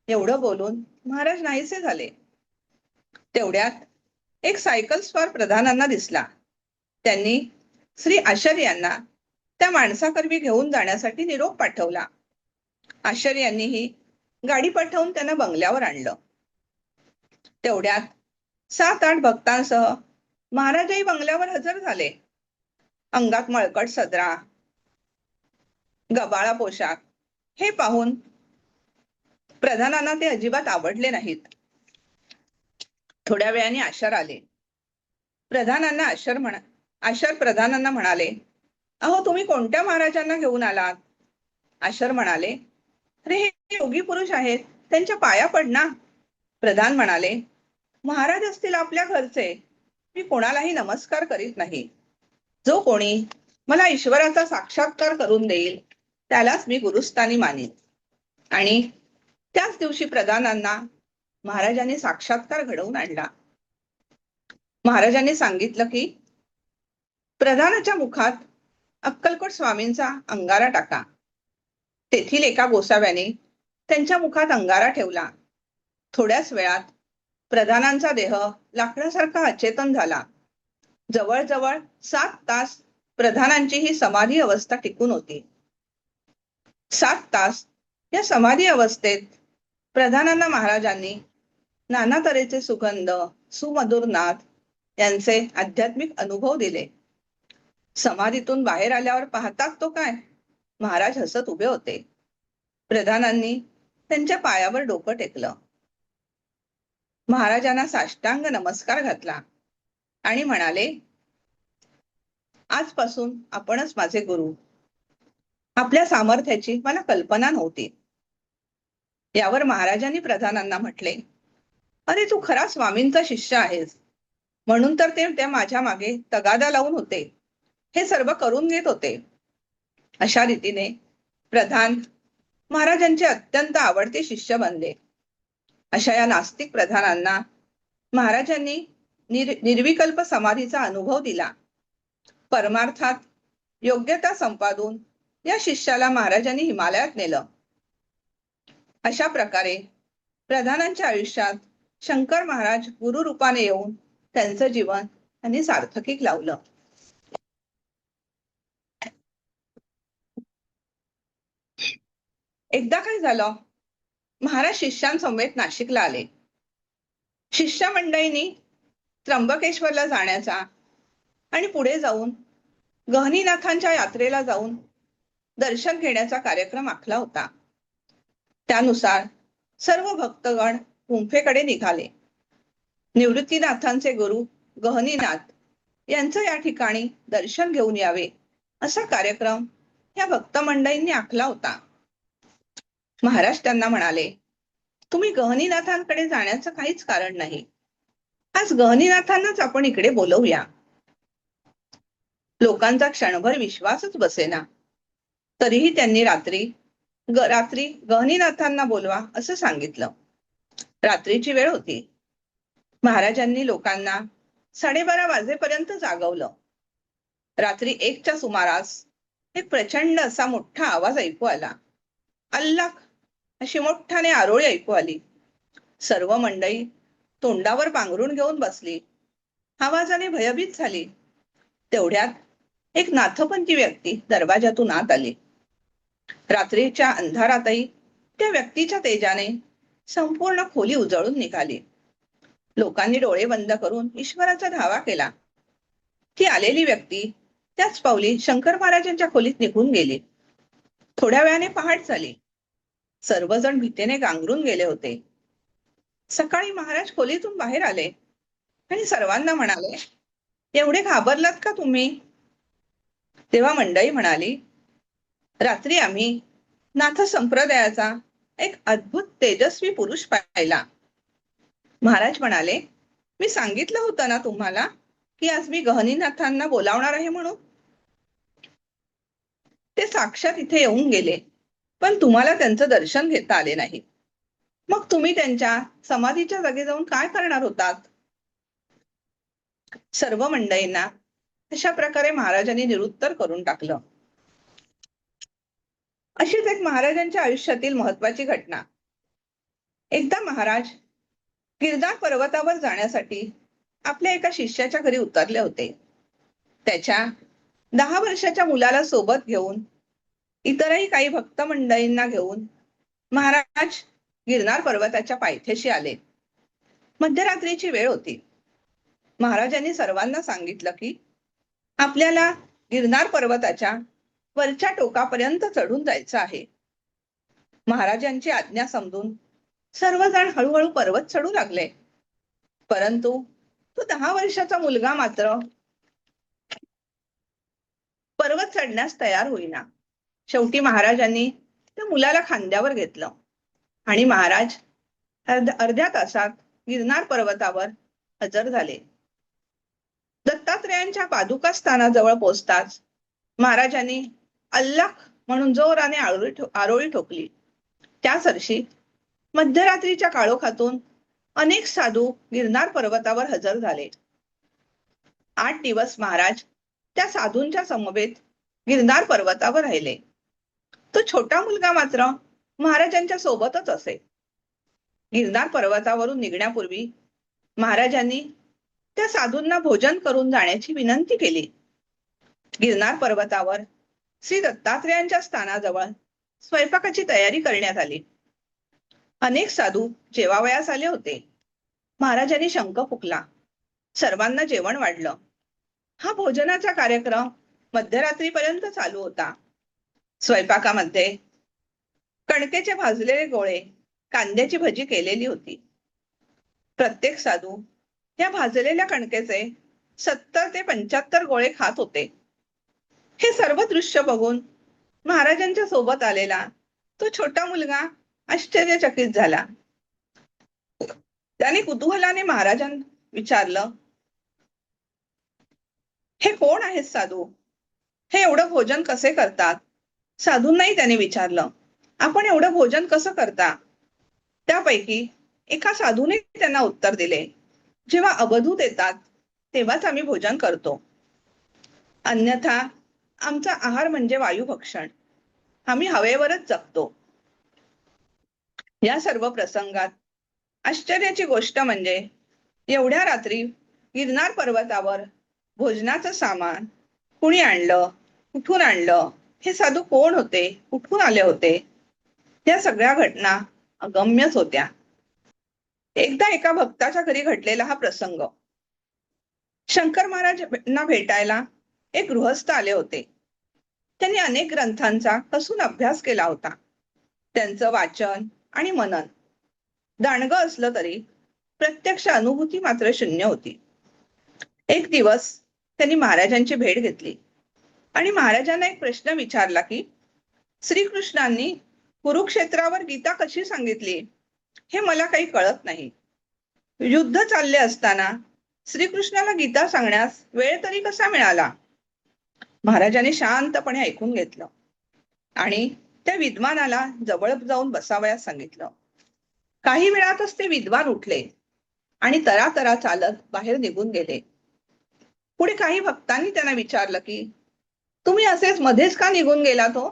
एवढं बोलून महाराज नाहीसे झाले. तेवढ्यात एक सायकल स्वार प्रधानांना दिसला. त्यांनी श्री आशर यांना त्या माणसाकरवी घेऊन जाण्यासाठी निरोप पाठवला. आशर यांनीही गाडी पाठवून त्यांना बंगल्यावर आणलं. तेवढ्यात 7-8 भक्तांसह महाराजही बंगल्यावर हजर झाले. अंगात मळकट सदरा, गबाळा पोशाख हे पाहून प्रधानांना ते अजिबात आवडले नाहीत. थोड्या वेळाने आशर आले. आशर प्रधानांना म्हणाले, अहो तुम्ही कोणत्या महाराजांना घेऊन आलात? आशर म्हणाले, अरे हे योगी पुरुष आहेत, त्यांच्या पाया पड ना. प्रधान म्हणाले, महाराज असतील आपल्या घरचे, मी कोणालाही नमस्कार करीत नाही. जो कोणी मला ईश्वराचा साक्षात्कार करून देईल त्यालाच मी गुरुस्थानी मानीन. आणि त्याच दिवशी प्रधानांना महाराजांनी साक्षात्कार घडवून आणला. महाराजांनी सांगितलं की प्रधानाच्या मुखात अक्कलकोट स्वामींचा अंगारा टाका. तेथील एका गोसाव्याने त्यांच्या मुखात अंगारा ठेवला. थोड्याच वेळात प्रधानांचा देह लाकडासारखा अचेतन झाला. जवळजवळ 7 तास प्रधानांची ही समाधी अवस्था टिकून होती. 7 तास या समाधी अवस्थेत प्रधानांना महाराजांनी नाना तऱ्हेचे सुगंध, सुमधुर नाद यांचे आध्यात्मिक अनुभव दिले. समाधीतून बाहेर आल्यावर पाहतात तो काय, महाराज हसत उभे होते. प्रधानांनी त्यांच्या पायावर डोकं टेकलं. महाराजांना साष्टांग नमस्कार घातला आणि म्हणाले, आजपासून आपणच माझे गुरु. आपल्या सामर्थ्याची मला कल्पना नव्हती. यावर महाराजांनी प्रधानांना म्हटले, अरे तू खरा स्वामींचा शिष्य आहेस, म्हणून तर ते त्या माझ्या मागे तगादा लावून होते, हे सर्व करून घेत होते. अशा रीतीने प्रधान महाराजांचे अत्यंत आवडते शिष्य बनले. अशा या नास्तिक प्रधानांना महाराजांनी निर्विकल्प समाधीचा अनुभव दिला. परमार्थात योग्यता संपादून या शिष्याला महाराजांनी हिमालयात नेलं. अशा प्रकारे प्रधानांच्या आयुष्यात शंकर महाराज गुरु रूपाने येऊन त्यांचं जीवन त्यांनी सार्थकीक लावलं. एकदा काय झालं, महाराज शिष्यांसमवेत नाशिकला आले. शिष्य मंडळींनी त्र्यंबकेश्वरला जाण्याचा आणि पुढे जाऊन गहनीनाथांच्या यात्रेला जाऊन दर्शन घेण्याचा कार्यक्रम आखला होता. त्यानुसार सर्व भक्तगण गुंफेकडे निघाले. निवृत्तीनाथांचे गुरु गहनीनाथ यांचं या ठिकाणी दर्शन घेऊन यावे असा कार्यक्रम या भक्त मंडळींनी आखला होता. महाराज त्यांना म्हणाले, तुम्ही गहनीनाथांकडे जाण्याचं काहीच कारण नाही. आज गहनीनाथांनाच आपण इकडे बोलवूया. लोकांचा क्षणभर विश्वासच बसेना. तरीही त्यांनी रात्री गहनीनाथांना बोलवा असं सांगितलं. रात्रीची वेळ होती. महाराजांनी लोकांना 12:30 वाजेपर्यंत जागवलं. रात्री 1च्या सुमारास एक प्रचंड असा मोठा आवाज ऐकू आला. अल्लाह अशी मोठ्याने आरोळी ऐकू आली. सर्व मंडळी तोंडावर पांघरून घेऊन बसली. आवाजाने भयभीत झाली. तेवढ्यात एक नाथपंथी व्यक्ती दरवाजातून आत आली. रात्रीच्या अंधारातही त्या व्यक्तीच्या तेजाने संपूर्ण खोली उजळून निघाली. लोकांनी डोळे बंद करून ईश्वराचा धावा केला. ती आलेली व्यक्ती त्याच पावली शंकर महाराजांच्या खोलीत निघून गेली. थोड्या वेळाने पहाट झाली. सर्वजण भीतीने गांगरून गेले होते. सकाळी महाराज खोलीतून बाहेर आले आणि सर्वांना म्हणाले, एवढे घाबरलात का तुम्ही? तेव्हा मंडळी म्हणाली, रात्री आम्ही नाथ संप्रदायाचा एक अद्भुत तेजस्वी पुरुष पाहिला. महाराज म्हणाले, मी सांगितलं होतं ना तुम्हाला की आज मी गहनीनाथांना बोलावणार आहे म्हणून. ते साक्षात इथे येऊन गेले, पण तुम्हाला त्यांचं दर्शन घेता आले नाही. मग तुम्ही त्यांच्या समाधीच्या जागी जाऊन काय करणार होतात? सर्व मंडळींना अशा प्रकारे महाराजांनी निरुत्तर करून टाकलं. अशीच एक महाराजांच्या आयुष्यातील महत्वाची घटना. एकदा महाराज गिरनार पर्वतावर जाण्यासाठी आपल्या एका शिष्याच्या घरी उतरले होते. त्याच्या 10 वर्षाच्या मुलाला सोबत घेऊन इतरही काही भक्त मंडळींना घेऊन महाराज गिरनार पर्वताच्या पायथ्याशी आले. मध्यरात्रीची वेळ होती. महाराजांनी सर्वांना सांगितलं की आपल्याला गिरनार पर्वताच्या वरच्या टोकापर्यंत चढून जायचं आहे. महाराजांची आज्ञा समजून सर्वजण हळूहळू पर्वत चढू लागले. परंतु तो 10 वर्षाचा मुलगा मात्र पर्वत चढण्यास तयार होईना. शेवटी महाराजांनी त्या मुलाला खांद्यावर घेतलं आणि महाराज अर्ध्या तासात गिरनार पर्वतावर हजर झाले. दत्तात्रेयांच्या पादुका स्थानाजवळ पोहोचताच महाराजांनी अल्लाह म्हणून जोराने आरोळी ठोकली. त्याचवर्षी मध्यरात्रीच्या काळोखातून अनेक साधू गिरनार पर्वतावर हजर झाले. 8 दिवस महाराज त्या साधूंच्या समवेत गिरनार पर्वतावर राहिले. तो छोटा मुलगा मात्र महाराजांच्या सोबतच असे. गिरनार पर्वतावरून निघण्यापूर्वी महाराजांनी त्या साधूंना भोजन करून जाण्याची विनंती केली. गिरनार पर्वतावर श्री दत्तात्रेयांच्या स्थानाजवळ स्वयंपाकाची तयारी करण्यात आली. अनेक साधू जेवावयास आले होते. महाराजांनी शंख फुकला. सर्वांना जेवण वाढलं. हा भोजनाचा कार्यक्रम मध्यरात्रीपर्यंत चालू होता. स्वयंपाकामध्ये कणकेचे भाजलेले गोळे, कांद्याची भजी केलेली होती. प्रत्येक साधू या भाजलेल्या कणकेचे 70 ते 75 गोळे खात होते. हे सर्व दृश्य बघून महाराजांच्या सोबत आलेला तो छोटा मुलगा आश्चर्यचकित झाला. त्याने कुतूहलाने महाराजांना विचारलं, हे कोण आहेत साधू? हे एवढं भोजन कसे करतात? साधूंनाही त्याने विचारलं, आपण एवढं भोजन कसं करता? त्यापैकी एका साधूने त्यांना उत्तर दिले, जेव्हा अवधूत येतात तेव्हाच आम्ही भोजन करतो. अन्यथा आमचा आहार म्हणजे वायुभक्षण. आम्ही हवेवरच जगतो. या सर्व प्रसंगात आश्चर्याची गोष्ट म्हणजे एवढ्या रात्री गिरनार पर्वतावर भोजनाचं सामान कुणी आणलं, कुठून आणलं, हे साधू कोण होते, कुठून आले होते, या सगळ्या घटना अगम्यच होत्या. एकदा एका भक्ताच्या घरी घडलेला हा प्रसंग. शंकर महाराजांना भेटायला एक गृहस्थ आले होते. त्यांनी अनेक ग्रंथांचा कसून अभ्यास केला होता. त्यांचं वाचन आणि मनन दांडगं असलं तरी प्रत्यक्ष अनुभूती मात्र शून्य होती. एक दिवस त्यांनी महाराजांची भेट घेतली आणि महाराजांना एक प्रश्न विचारला की श्रीकृष्णांनी कुरुक्षेत्रावर गीता कशी सांगितली हे मला काही कळत नाही. युद्ध चालले असताना श्रीकृष्णाला गीता सांगण्यास वेळ तरी कसा मिळाला? महाराजांनी शांतपणे ऐकून घेतलं आणि त्या विद्वानाला जवळ जाऊन बसावयास सांगितलं. काही वेळातच ते विद्वान उठले आणि तरातरा चालत बाहेर निघून गेले. पुढे काही भक्तांनी त्यांना विचारलं की तुम्ही असेच मध्येच का निघून गेलात हो?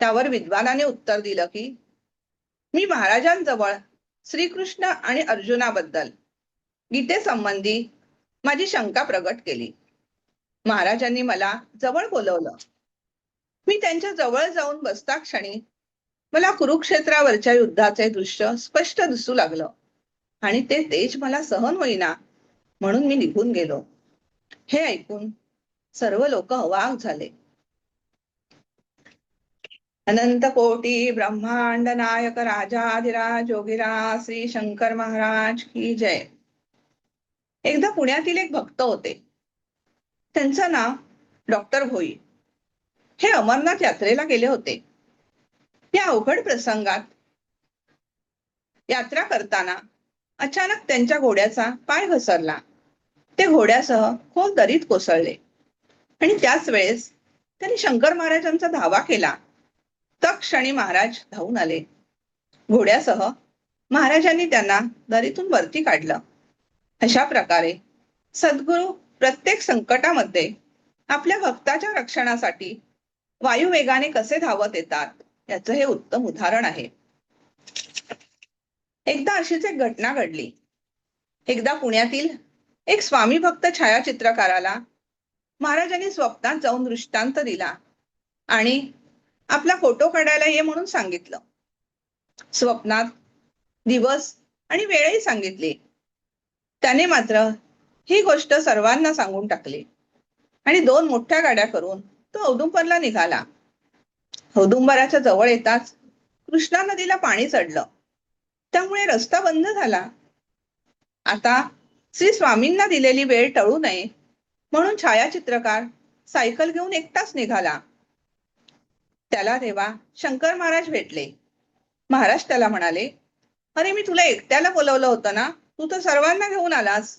त्यावर विद्वानाने उत्तर दिलं की मी महाराजांजवळ श्रीकृष्ण आणि अर्जुनाबद्दल गीतेसंबंधी माझी शंका प्रगट केली. महाराजांनी मला जवळ बोलवलं. मी त्यांच्या जवळ जाऊन बसता क्षणी मला कुरुक्षेत्रावरच्या युद्धाचे दृश्य स्पष्ट दिसू लागलं आणि ते तेज मला सहन होईना म्हणून मी निघून गेलो. हे ऐकून सर्व लोक अवाक झाले. अनंत कोटी ब्रह्मांड नायक राजाधिराज योगीराज श्री शंकर महाराज की जय. एकदा पुण्यातील एक भक्त होते. त्यांचं नाव डॉक्टर भोई. हे अमरनाथ यात्रेला गेले होते. या अवघड प्रसंगात यात्रा करताना अचानक त्यांच्या घोड्याचा पाय घसरला. ते घोड्यासह खोल दरीत कोसळले आणि त्याच वेळेस त्यांनी शंकर महाराजांचा धावा केला. तत्क्षणी महाराज धावून आले. घोड्यासह महाराजांनी त्यांना दरीतून वरती काढलं. अशा प्रकारे सद्गुरू प्रत्येक संकटामध्ये आपल्या भक्ताच्या रक्षणासाठी वायुवेगाने कसे धावत येतात याचं हे उत्तम उदाहरण आहे. एकदा अशीच एक घटना घडली. एकदा पुण्यातील एक स्वामी भक्त छायाचित्रकाराला महाराजांनी स्वप्नात जाऊन दृष्टांत दिला आणि आपला फोटो काढायला ये म्हणून सांगितलं. स्वप्नात दिवस आणि वेळही सांगितली. त्याने मात्र ही गोष्ट सर्वांना सांगून टाकली आणि 2 मोठ्या गाड्या करून तो औदुंबरला निघाला. औदुंबराच्या जवळ येताच कृष्णा नदीला पाणी चढलं. त्यामुळे रस्ता बंद झाला. आता श्री स्वामींना दिलेली वेळ टळू नये म्हणून छायाचित्रकार सायकल घेऊन एकटाच निघाला. त्याला तेव्हा शंकर महाराज भेटले. महाराज त्याला म्हणाले, अरे मी तुला एकट्याला बोलवलं होतं ना, तू तर सर्वांना घेऊन आलास.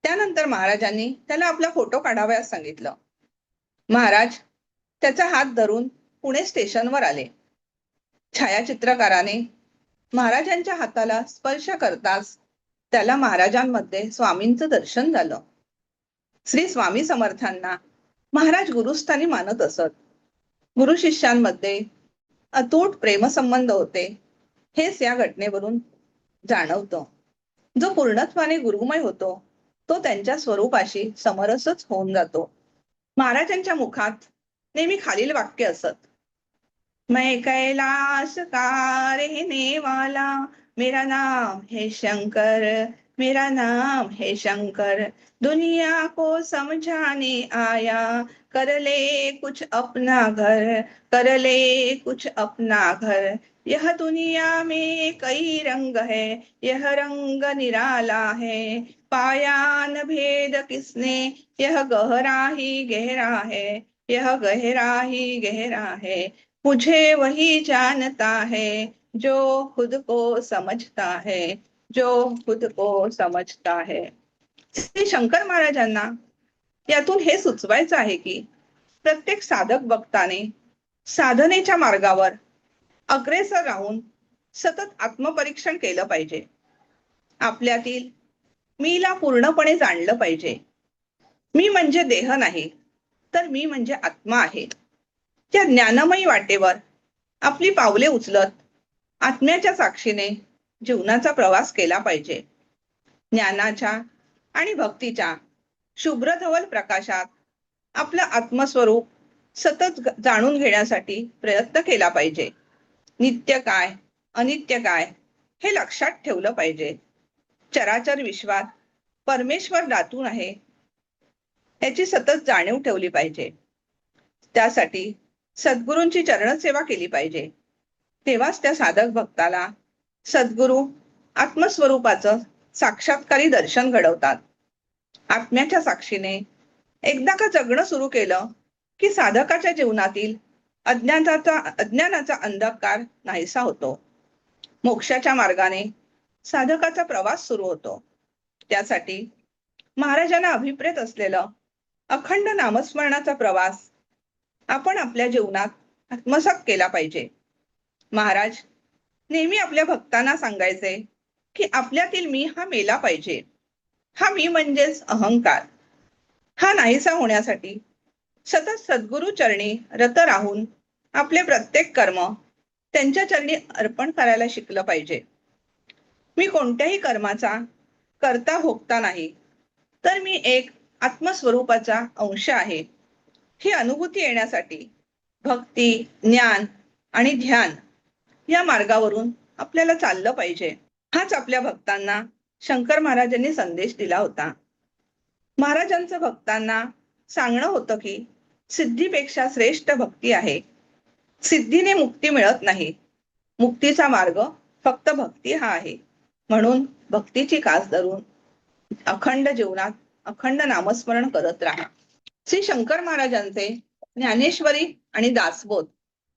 त्यानंतर महाराजांनी त्याला आपला फोटो काढावयास सांगितलं. महाराज त्याचा हात धरून पुणे स्टेशनवर आले. छायाचित्रकाराने महाराजांच्या हाताला स्पर्श करताच त्याला महाराजांमध्ये स्वामींचं दर्शन झालं. श्री स्वामी समर्थांना महाराज गुरुस्थानी मानत असत. गुरु शिष्यांमध्ये अतूट प्रेमसंबंध होते, हेच या घटनेवरून जाणवतं. जो पूर्णत्वाने गुरुमय होतो तो त्यांच्या स्वरूपाशी समरसच होऊन जातो. महाराजांच्या मुखात नेहमी खालील वाक्य असत: मैं कैलाश का रहने वाला, मेरा नाम है शंकर, मेरा नाम है शंकर, दुनिया को समझाने आया, कर ले कुछ अपना घर, कर ले कुछ अपना घर, यह दुनिया में कई रंग है, यह रंग निराला है, पाया न भेद किसने, यह गहरा ही गहरा है, यह गहरा ही गहरा है, मुझे वही जानता है जो खुद को समझता है, जो खुद को समझता है. श्री शंकर महाराजांना यातून हे सुचवायचं आहे की प्रत्येक साधक भक्ताने साधनेच्या मार्गावर अग्रेसर राहून सतत आत्मपरीक्षण केलं पाहिजे. आपल्यातील मीला पूर्णपणे जाणलं पाहिजे. मी म्हणजे देह नाही, तर मी म्हणजे आत्मा आहे. त्या ज्ञानमयी वाटेवर आपली पावले उचलत आत्म्याच्या साक्षीने जीवनाचा प्रवास केला पाहिजे. ज्ञानाच्या आणि भक्तीच्या शुभ्रधवल प्रकाशात आपलं आत्मस्वरूप सतत जाणून घेण्यासाठी प्रयत्न केला पाहिजे. नित्य काय अनित्य काय हे लक्षात ठेवलं पाहिजे. चराचर विश्वात परमेश्वर दातून आहे याची सतत जाणीव ठेवली पाहिजे. त्यासाठी सद्गुरूंची चरणसेवा केली पाहिजे. तेव्हाच त्या साधक भक्ताला सद्गुरू आत्मस्वरूपाचं साक्षात्कारी दर्शन घडवतात. आत्म्याच्या साक्षीने एकदा का जगणं सुरू केलं की साधकाच्या जीवनातील अज्ञानाचा अंधकार नाहीसा होतो. मोक्षाच्या मार्गाने साधकाचा प्रवास सुरू होतो. त्यासाठी महाराजांना अभिप्रेत असलेलं अखंड नामस्मरणाचा प्रवास आपण आपल्या जीवनात आत्मसात केला पाहिजे. महाराज नेहमी आपल्या भक्तांना सांगायचे की आपल्यातील मी हा मेला पाहिजे. हा मी म्हणजेच अहंकार. हा नाहीसा होण्यासाठी सतत सद्गुरु चरणी रत राहून आपले प्रत्येक कर्म त्यांच्या चरणी अर्पण करायला शिकलं पाहिजे. मी कोणत्याही कर्माचा करता भोगता नाही, तर मी एक आत्मस्वरूपाचा अंश आहे ही अनुभूती येण्यासाठी भक्ती, ज्ञान आणि ध्यान या मार्गावरून आपल्याला चाललं पाहिजे. हाच आपल्या भक्तांना शंकर महाराजांनी संदेश दिला होता. महाराजांचं भक्तांना सांगणं होतं की सिद्धीपेक्षा श्रेष्ठ भक्ती आहे. सिद्धीने मुक्ती मिळत नाही. मुक्तीचा मार्ग फक्त भक्ती हा आहे. म्हणून भक्तीची कास धरून अखंड जीवनात अखंड नामस्मरण करत राहा. श्री शंकर महाराजांचे ज्ञानेश्वरी आणि दासबोध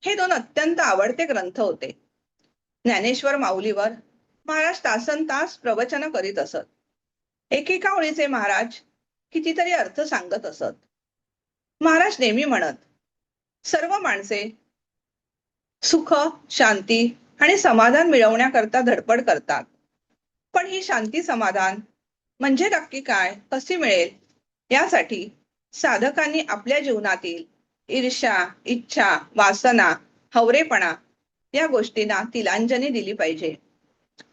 हे दोन अत्यंत आवडते ग्रंथ होते. ज्ञानेश्वर माऊलीवर महाराज तासनतास प्रवचन करीत असत. एकेका ओळीचे महाराज कितीतरी अर्थ सांगत असत. महाराज नेहमी म्हणत, सर्व माणसे सुख, शांती आणि समाधान मिळवण्याकरता धडपड करतात, पण ही शांती समाधान म्हणजे नक्की काय, कशी मिळेल यासाठी साधकांनी आपल्या जीवनातील ईर्ष्या, इच्छा, वासना, हवरेपणा या गोष्टींना तिलांजली दिली पाहिजे.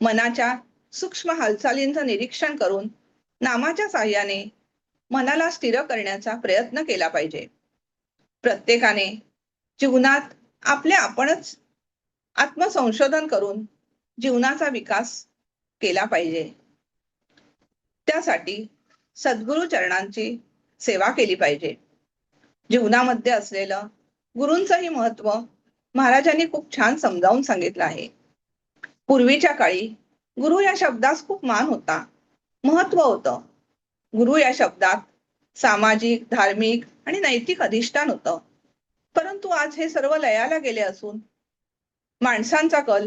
मनाच्या सूक्ष्म हालचालींचं निरीक्षण करून नामाच्या साह्याने मनाला स्थिर करण्याचा प्रयत्न केला पाहिजे. प्रत्येकाने जीवनात आपणच आत्मसंशोधन करून जीवनाचा विकास केला पाहिजे. त्यासाठी सद्गुरु चरणांची सेवा केली पाहिजे. जीवनामध्ये असलेलं गुरूंचंही महत्व महाराजांनी खूप छान समजावून सांगितलं आहे. पूर्वीच्या काळी गुरु या शब्दास खूप मान होता, महत्व होतं. गुरु या शब्दात सामाजिक, धार्मिक आणि नैतिक अधिष्ठान होतं. परंतु आज हे सर्व लयाला गेले असून माणसांचा कल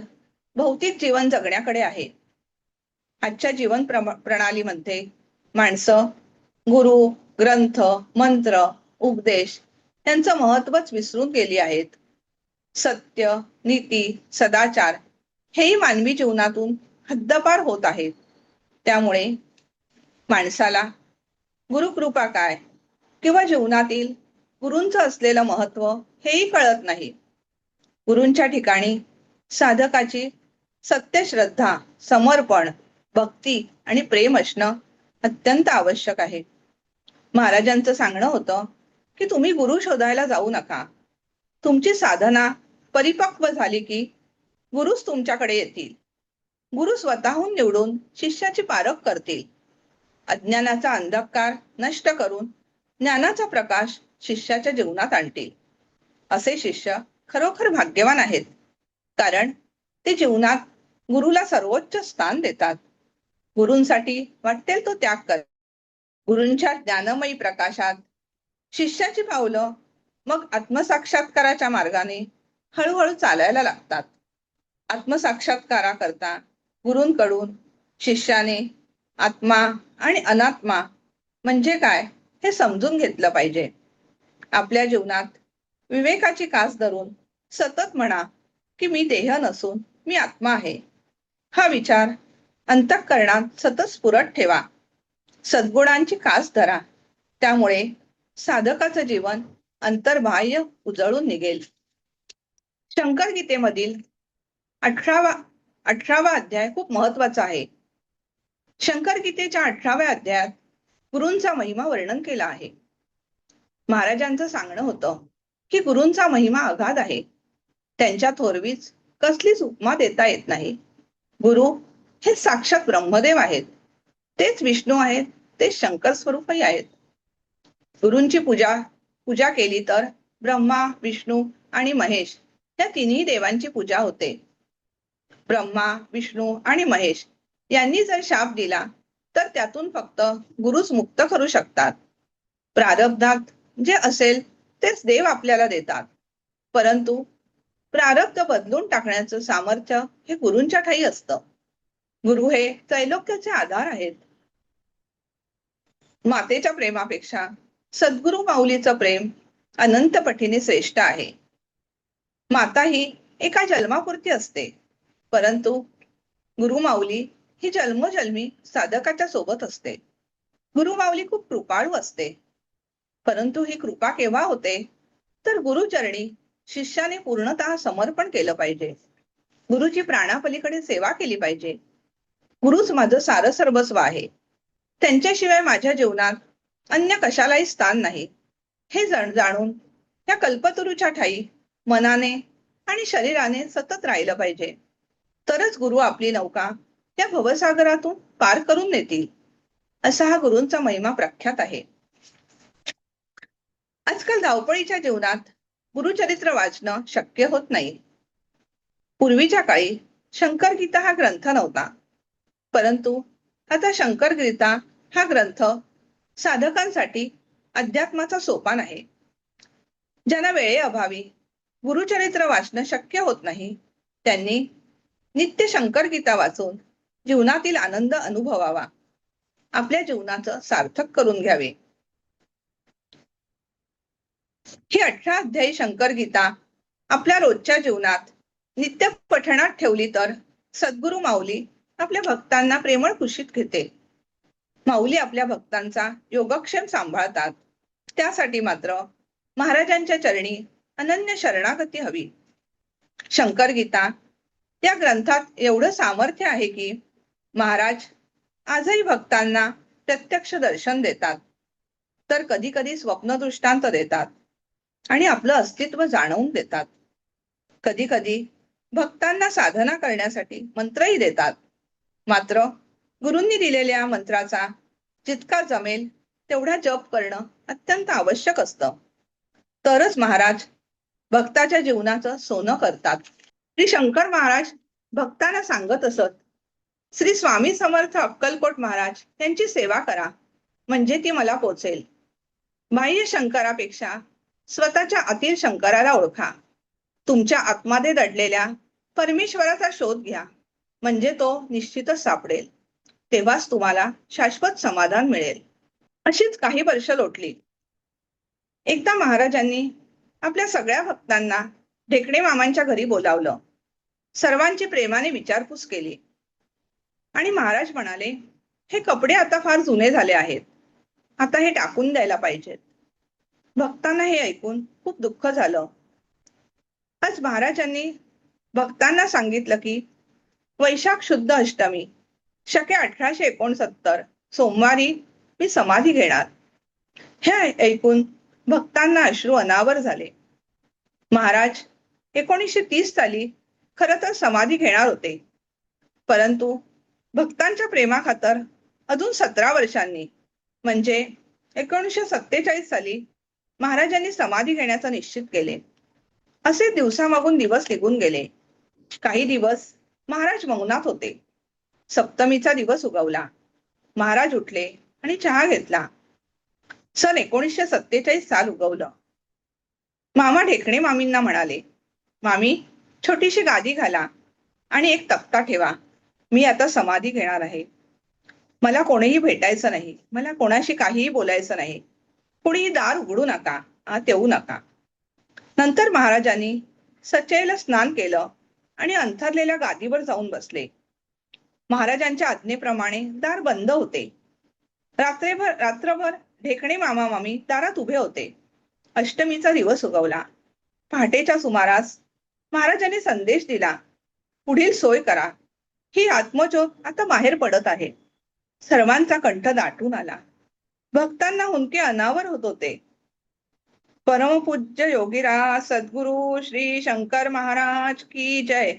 भौतिक जीवन जगण्याकडे आहे. आजच्या जीवन प्रणालीमध्ये माणसं गुरु, ग्रंथ, मंत्र, उपदेश यांचं महत्वच विसरून गेली आहेत. सत्य, नीती, सदाचार हेही मानवी जीवनातून हद्दपार होत आहेत. त्यामुळे माणसाला गुरुकृपा काय किंवा जीवनातील गुरूंचं असलेलं महत्व हेही कळत नाही. गुरूंच्या ठिकाणी साधकाची सत्यश्रद्धा, समर्पण, भक्ती आणि प्रेम असणं अत्यंत आवश्यक आहे. महाराजांचं सांगणं होतं की तुम्ही गुरु शोधायला जाऊ नका. तुमची साधना परिपक्व झाली की गुरुच तुमच्याकडे येतील. गुरु स्वतःहून निवडून शिष्याची पारख करतील. अज्ञानाचा अंधकार नष्ट करून ज्ञानाचा प्रकाश शिष्याच्या जीवनात आणतील. असे शिष्य खरोखर भाग्यवान आहेत, कारण ते जीवनात गुरुला सर्वोच्च स्थान देतात. गुरूंसाठी वाटेल तो त्याग करतात. गुरूंच्या ज्ञानमयी प्रकाशात शिष्याची पावलं मग आत्मसाक्षात्काराच्या मार्गाने हळूहळू चालायला लागतात. आत्मसाक्षात्काराकरता गुरूंकडून शिष्याने आत्मा आणि अनात्मा म्हणजे काय हे समजून घेतलं पाहिजे. आपल्या जीवनात विवेकाची कास धरून सतत म्हणा की मी देह नसून मी आत्मा आहे. हा विचार अंतःकरणात सतत स्फुरत ठेवा. सद्गुणांची कास धरा. त्यामुळे साधकाचं जीवन अंतर्बाह्य उजळून निघेल. शंकर गीतेमधील 18वा अध्याय खूप महत्वाचा आहे. शंकर गीतेच्या 18व्या अध्यायात गुरूंचा महिमा वर्णन केला आहे. महाराजांचं सांगणं होतं की गुरूंचा महिमा अगाध आहे. त्यांच्या थोरवीच कसलीच उपमा देता येत नाही. गुरु हे साक्षात ब्रह्मदेव आहेत. तेच विष्णू आहेत. ते शंकर स्वरूपही आहेत. गुरूंची पूजा केली तर ब्रह्मा, विष्णू आणि महेश या तिन्ही देवांची पूजा होते. ब्रह्मा, विष्णू आणि महेश यांनी जर शाप दिला तर त्यातून फक्त गुरुच मुक्त करू शकतात. प्रारब्धात जे असेल तेच देव आपल्याला देतात, परंतु प्रारब्ध बदलून टाकण्याचं सामर्थ्य हे गुरूंच्या ठायी असतं. गुरु हे त्रैलोक्याचे आधार आहेत. मातेच्या प्रेमापेक्षा सद्गुरु माऊलीचं प्रेम अनंत पटीने श्रेष्ठ आहे. माता ही एका जन्मापुरती असते, परंतु गुरु माऊली ही जन्मोजन्मी साधकाच्या सोबत असते. गुरु माऊली खूप कृपाळू असते, परंतु ही कृपा केव्हा होते तर गुरुचरणी शिष्याने पूर्णतः समर्पण केलं पाहिजे. गुरुची प्राणापलीकडे सेवा केली पाहिजे. गुरुच माझं सारं सर्वस्व आहे. त्यांच्याशिवाय माझ्या जीवनात अन्य कशालाही स्थान नाही हे जाणून या कल्पतरूच्या ठायी मनाने आणि शरीराने सतत राहिलं पाहिजे. तरच गुरु आपली नौका त्या भवसागरातून पार करून नेतील. असा हा गुरूंचा महिमा प्रख्यात आहे. आजकाल धावपळीच्या जीवनात गुरुचरित्र वाचणं शक्य होत नाही. पूर्वीच्या काळी शंकर गीता हा ग्रंथ नव्हता, परंतु आता शंकर गीता हा ग्रंथ साधकांसाठी अध्यात्माचा सोपान आहे. ज्यांना वेळेअभावी गुरुचरित्र वाचणं शक्य होत नाही, त्यांनी नित्य शंकर गीता वाचून जीवनातील आनंद अनुभवावा, आपल्या जीवनाचं सार्थक करून घ्यावे. ही 18 अध्यायी शंकर गीता आपल्या रोजच्या जीवनात नित्य पठणात ठेवली तर सद्गुरु माऊली आपल्या भक्तांना प्रेमळ कुशीत घेते. माऊली आपल्या भक्तांचा योगक्षेम सांभाळतात. त्यासाठी मात्र महाराजांच्या चरणी अनन्य शरणागती हवी. शंकर गीता या ग्रंथात एवढं सामर्थ्य आहे की महाराज आजही भक्तांना प्रत्यक्ष दर्शन देतात, तर कधी कधी स्वप्न दृष्टांत देतात आणि आपलं अस्तित्व जाणवून देतात. कधी कधी भक्तांना साधना करण्यासाठी मंत्रही देतात. मात्र गुरूंनी दिलेल्या मंत्राचा जितका जमेल तेवढा जप करणं अत्यंत आवश्यक असतं. तरच महाराज भक्ताच्या जीवनाचं सोनं करतात. श्री शंकर महाराज भक्तांना सांगत असत, श्री स्वामी समर्थ अक्कलकोट महाराज यांची सेवा करा, म्हणजे ती मला पोचेल. बाह्य शंकरापेक्षा स्वतःच्या आतील शंकराला ओळखा. तुमच्या आतमध्ये दडलेल्या परमेश्वराचा शोध घ्या, म्हणजे तो निश्चितच सापडेल. तेव्हाच तुम्हाला शाश्वत समाधान मिळेल. अशीच काही वर्ष लोटली. एकदा महाराजांनी आपल्या सगळ्या भक्तांना ढेकणे मामांच्या घरी बोलावलं. सर्वांची प्रेमाने विचारपूस केली आणि महाराज म्हणाले, हे कपडे आता फार जुने झाले आहेत, आता हे टाकून द्यायला पाहिजेत. भक्तांना हे ऐकून खूप दुःख झालं. आज महाराजांनी भक्तांना सांगितलं की वैशाख शुद्ध अष्टमी शके 1869 सोमवारी मी समाधी घेणार. हे ऐकून भक्तांना अश्रू अनावर झाले. महाराज 1930 साली खरं तर समाधी घेणार होते, परंतु भक्तांच्या प्रेमाखातर अजून 17 वर्षांनी म्हणजे 1947 साली महाराजांनी समाधी घेण्याचं निश्चित केले. असे दिवसामागून दिवस निघून गेले. काही दिवस महाराज मौनात होते. सप्तमीचा दिवस उगवला. महाराज उठले आणि चहा घेतला. सन 1947 साल उगवलं. मामा ढेकणे मामींना म्हणाले, मामी, छोटीशी गादी घाला आणि एक तक्ता ठेवा. मी आता समाधी घेणार आहे. मला कोणीही भेटायचं नाही. मला कोणाशी काहीही बोलायचं नाही. कुणीही दार उघडू नका, आत येऊ नका. नंतर महाराजांनी सचैल स्नान केलं आणि अंथरलेल्या गादीवर जाऊन बसले. महाराजांच्या आज्ञेप्रमाणे दार बंद होते. रात्रभर ढेकणे मामा मामी दारात उभे होते. अष्टमीचा दिवस उगवला. पहाटेच्या सुमारास महाराजांनी संदेश दिला, पुढील सोय करा. ही आत्मज्योत आता बाहेर पडत आहे. सर्वांचा कंठ दाटून आला. भक्तांना हुंदके अनावर होत होते. परमपूज्य योगीराज सद्गुरु श्री शंकर महाराज की जय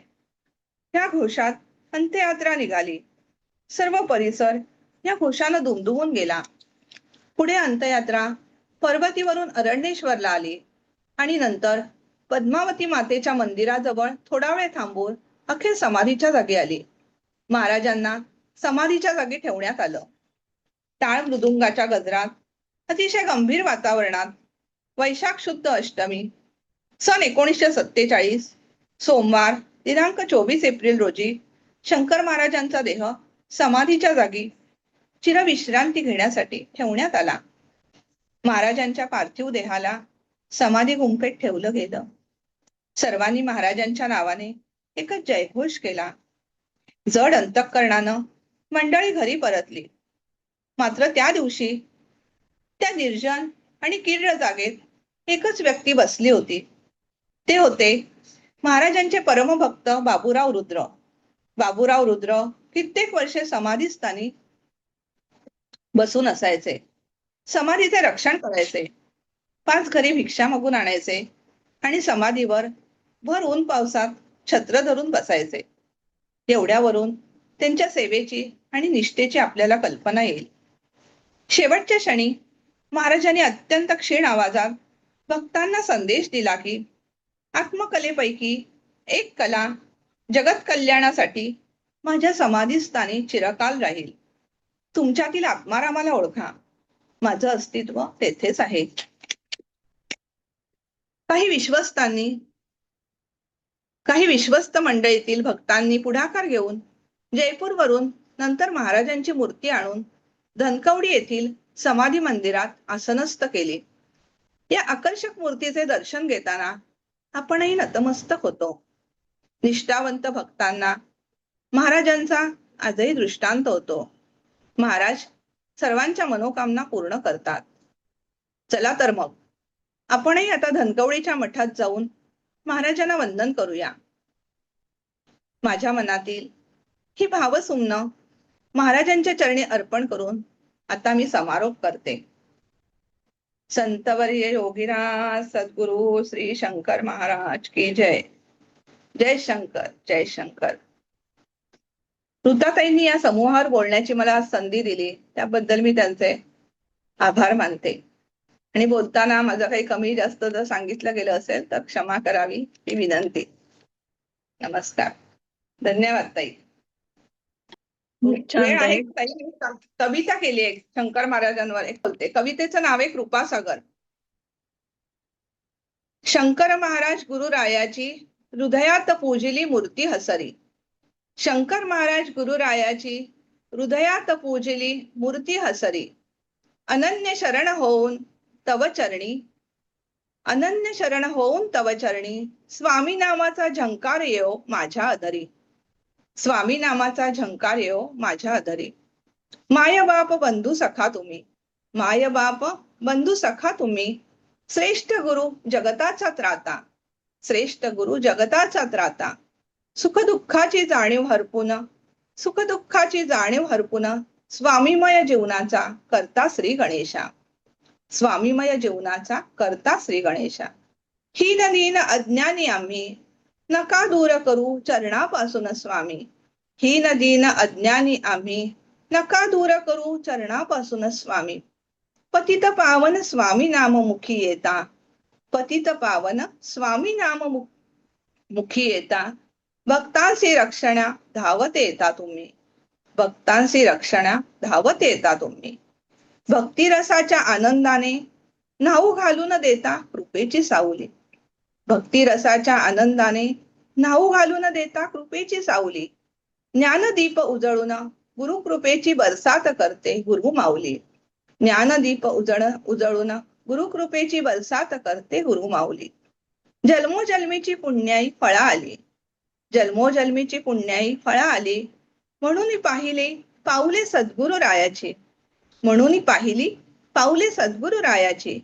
या घोषात अंत्ययात्रा निघाली. सर्व परिसर या घोषानं दुमदुमून गेला. पुढे अंत्ययात्रा पर्वतीवरून अरण्येश्वरला आली आणि नंतर पद्मावती मातेच्या मंदिराजवळ थोडा वेळ थांबून अखेर समाधीच्या जागी आली. महाराजांना समाधीच्या जागी ठेवण्यात आलं. टाळ मृदुंगाच्या गजरात अतिशय गंभीर वातावरणात वैशाख शुद्ध अष्टमी सन 1947 सोमवार दिनांक 24 एप्रिल रोजी शंकर महाराजांचा देह समाधीच्या जागी चिरविश्रांती घेण्यासाठी ठेवण्यात आला. महाराजांच्या पार्थिव देहाला समाधी गुंफेत ठेवलं गेलं. सर्वांनी महाराजांच्या नावाने एकच जयघोष केला. जड अंतःकरणानं मंडळी घरी परतली. मात्र त्या दिवशी त्या निर्जन आणि किर्र जागेत एकच व्यक्ती बसली होती. ते होते महाराजांचे परमभक्त बाबूराव रुद्र. बाबूराव रुद्र कित्येक वर्षे समाधीस्थानी बसून असायचे. समाधीचे रक्षण करायचे. 5 घरी भिक्षा मागून आणायचे आणि समाधीवर भर ऊन पावसात छत्र धरून बसायचे. एवढ्यावरून त्यांच्या सेवेची आणि निष्ठेची आपल्याला कल्पना येईल. शेवटच्या क्षणी महाराजांनी अत्यंत क्षीण आवाजात भक्तांना संदेश दिला की आत्मकलेपैकी एक कला जगत कल्याणासाठी माझ्या समाधीस्थानी चिरकाल राहील. तुमच्यातील आत्मारामाला ओळखा. माझं अस्तित्व तेथेच आहे. काही विश्वस्त मंडळीतील भक्तांनी पुढाकार घेऊन जयपूरवरून नंतर महाराजांची मूर्ती आणून धनकवडी येथील समाधी मंदिरात आसनस्थ केली. या आकर्षक मूर्तीचे दर्शन घेताना आपणही नतमस्तक होतो. निष्ठावंत भक्तांना महाराजांचा आजही दृष्टांत होतो. महाराज सर्वांच्या मनोकामना पूर्ण करतात. चला तर मग आपणही आता धनकवडीच्या मठात जाऊन महाराजांना वंदन करूया. माझ्या मनातील ही भावसुमनं महाराजांच्या चरणी अर्पण करून आता मी समारोप करते. संतवर्य योगीराज सद्गुरु श्री शंकर महाराज की जय. जय शंकर, जय शंकर. ऋताताईंनी या समूहावर बोलण्याची मला संधी दिली, त्याबद्दल मी त्यांचे आभार मानते. आणि बोलताना माझं काही कमी जास्त जर सांगितलं गेलं असेल तर क्षमा करावी ही विनंती. नमस्कार. धन्यवाद ताई. खूप छान वेळ आहे ताई. ताई. कविता केली आहे शंकर महाराजांवर. एक बोलते. कवितेचं नाव आहे कृपासागर. शंकर महाराज गुरुरायाची हृदयात पूजिली मूर्ती हसरी. शंकर महाराज गुरुरायाची हृदयात पूजिली मूर्ती हसरी. अनन्य शरण होऊन तव चरणी, अनन्य शरण होऊन तव चरणी, स्वामी नामाचा झंकार येओ माझ्या अधरी. स्वामी नामाचा झंकार येओ माझ्या अधरी. माय बाप बंधू सखा तुम्ही, माय बाप बंधू सखा तुम्ही, श्रेष्ठ गुरु जगताचा त्राता, श्रेष्ठ गुरु जगताचा त्राता. सुखदुःखाची जाणीव हरपून स्वामीमय जीवनाचा करता श्री गणेशा. स्वामीमय जीवनाचा करता श्री गणेशा. हीन दीन अज्ञानी आम्ही नका दूर करू चरणापासून स्वामी. हीन दीन अज्ञानी आम्ही नका दूर करू चरणापासून स्वामी. पतित पावन स्वामी नाम मुखी येता. पतित पावन स्वामी नाम मुखी येता. भक्तांची रक्षणा धावत येता तुम्ही. भक्तांची रक्षणा धावत येता तुम्ही. भक्तिरसाच्या आनंदाने न्हाऊ घालून देता कृपेची सावली. भक्तिरसाच्या आनंदाने न्हाऊ घालून देता कृपेची सावली. ज्ञानदीप उजळून गुरुकृपेची बरसात करते गुरु माऊली. ज्ञानदीप उजळून गुरुकृपेची बरसात करते गुरु माऊली. जन्मोजन्मीची पुण्याई फळा आली. जन्मोजन्मीची पुण्याई फळा आली. म्हणून पाहिले पाऊले सद्गुरु रायाची. म्हणून पाहिली पाऊले सद्गुरु रायाची.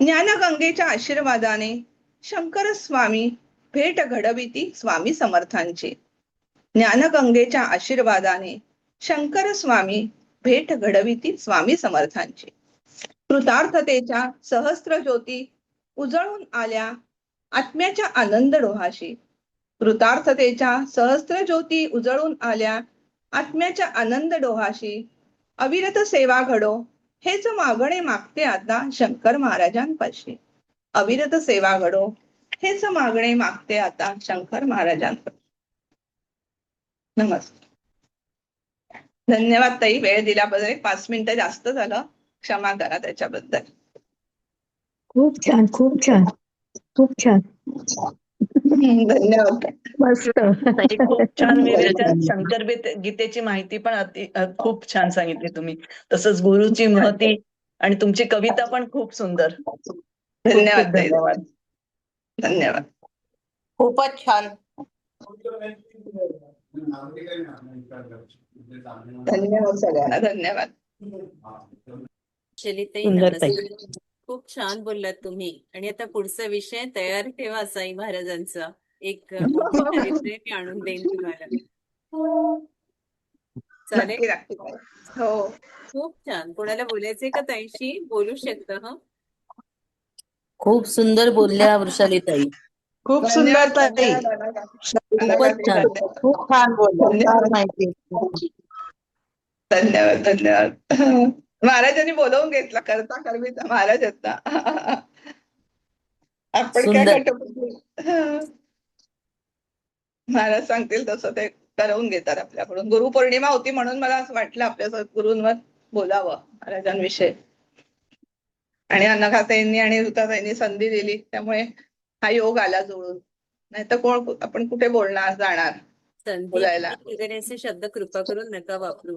ज्ञानगंगेच्या आशीर्वादाने शंकर स्वामी भेट घडविती स्वामी समर्थांची. ज्ञानगंगेच्या आशीर्वादाने शंकर स्वामी भेट घडविती स्वामी समर्थांची. कृतार्थतेच्या सहस्त्र ज्योती उजळून आल्या आत्म्याच्या आनंद डोहाशी. कृतार्थतेच्या सहस्त्र ज्योती उजळून आल्या आत्म्याच्या आनंद डोहाशी. अविरत सेवा घडो हेच मागणे मागते आता शंकर महाराजांपाशी. अविरत सेवा घडो हेच मागणे मागते आता शंकर महाराजांपाशी. नमस्कार. धन्यवाद ताई, वेळ दिल्याबद्दल. 5 मिनिटं जास्त झालं, क्षमा करा त्याच्याबद्दल. खूप छान, खूप छान, खूप छान. धन्यवाद. मस्त. ताई, खूप छान विवेचन. शंकर गीतेची माहिती पण खूप छान सांगितली तुम्ही. तसंच गुरुची महती आणि तुमची कविता पण खूप सुंदर. धन्यवाद ताई. धन्यवाद. धन्यवाद. खूपच छान. धन्यवाद सगळ्यांना. धन्यवाद. शैलीताई, सुंदर ताई. नमस्कार. खूप छान बोललात तुम्ही. आणि आता पुढचा विषय तयार ठेवा साई महाराजांचा. एक मोठी चरित्रे मी आणून देईन तुम्हाला. चालेल. नक्की नक्की ताई. हो. खूप छान. कोणाला बोलायचंय का ताईशी? बोलू शकतं. हं. खूप सुंदर बोलल्या वृषालीताई. खूप सुंदर ताई. खूपच छान. खूप छान बोलल्या. फार माहिती. धन्यवाद. धन्यवाद. महाराजांनी बोलवून घेतला करता करविता महाराज होता. आपण काय सुंदर. करतो, महाराज सांगतील तसं ते करवून घेतात आपल्याकडून. गुरुपौर्णिमा होती म्हणून मला असं वाटलं आपल्या सद्गुरूंवर बोलावं महाराजांविषयी. आणि अनघाताईंनी आणि ऋताताईंनी संधी दिली, त्यामुळे हा योग आला जुळून. नाही तर कोण आपण कुठे बोलणार जाणार संधी बोलायला. वगैरे असे शब्द कृपा करून नका वापरू.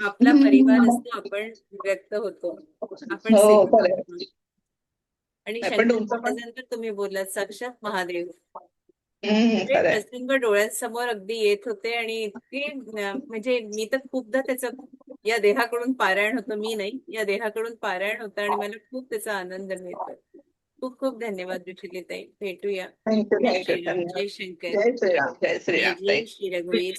आपला परिवार असतो, आपण व्यक्त होतो, आपण हो, सेवक खरंय. आहोत. आणि नाही, पण शंकर तुमचं पण महाराजांतर तुम्ही बोललात साक्षात महादेव. खरंय. प्रसंग डोळ्यांसमोर अगदी येत होते आणि इतके म्हणजे मी तर खूपदा त्याचं या देहाकडून पारायण होतं. मी नाही, या देहाकडून पारायण होतं आणि मला खूप त्याचा आनंद मिळतो. खूप खूप धन्यवाद रुचिलीताई. भेटूया. थँक्यू. जय थँक्यू. श्रीराम, धन्यवाद. जय शंकर, जय श्रीराम. जय श्रीराम जय ताई. श्री रघुवीर.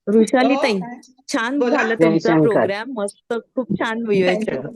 वृषालीताई, हो. छान बोला. झालं जय तुमचा शंकर. प्रोग्राम. मस्त, खूप छान विवेचन. थँक्यू.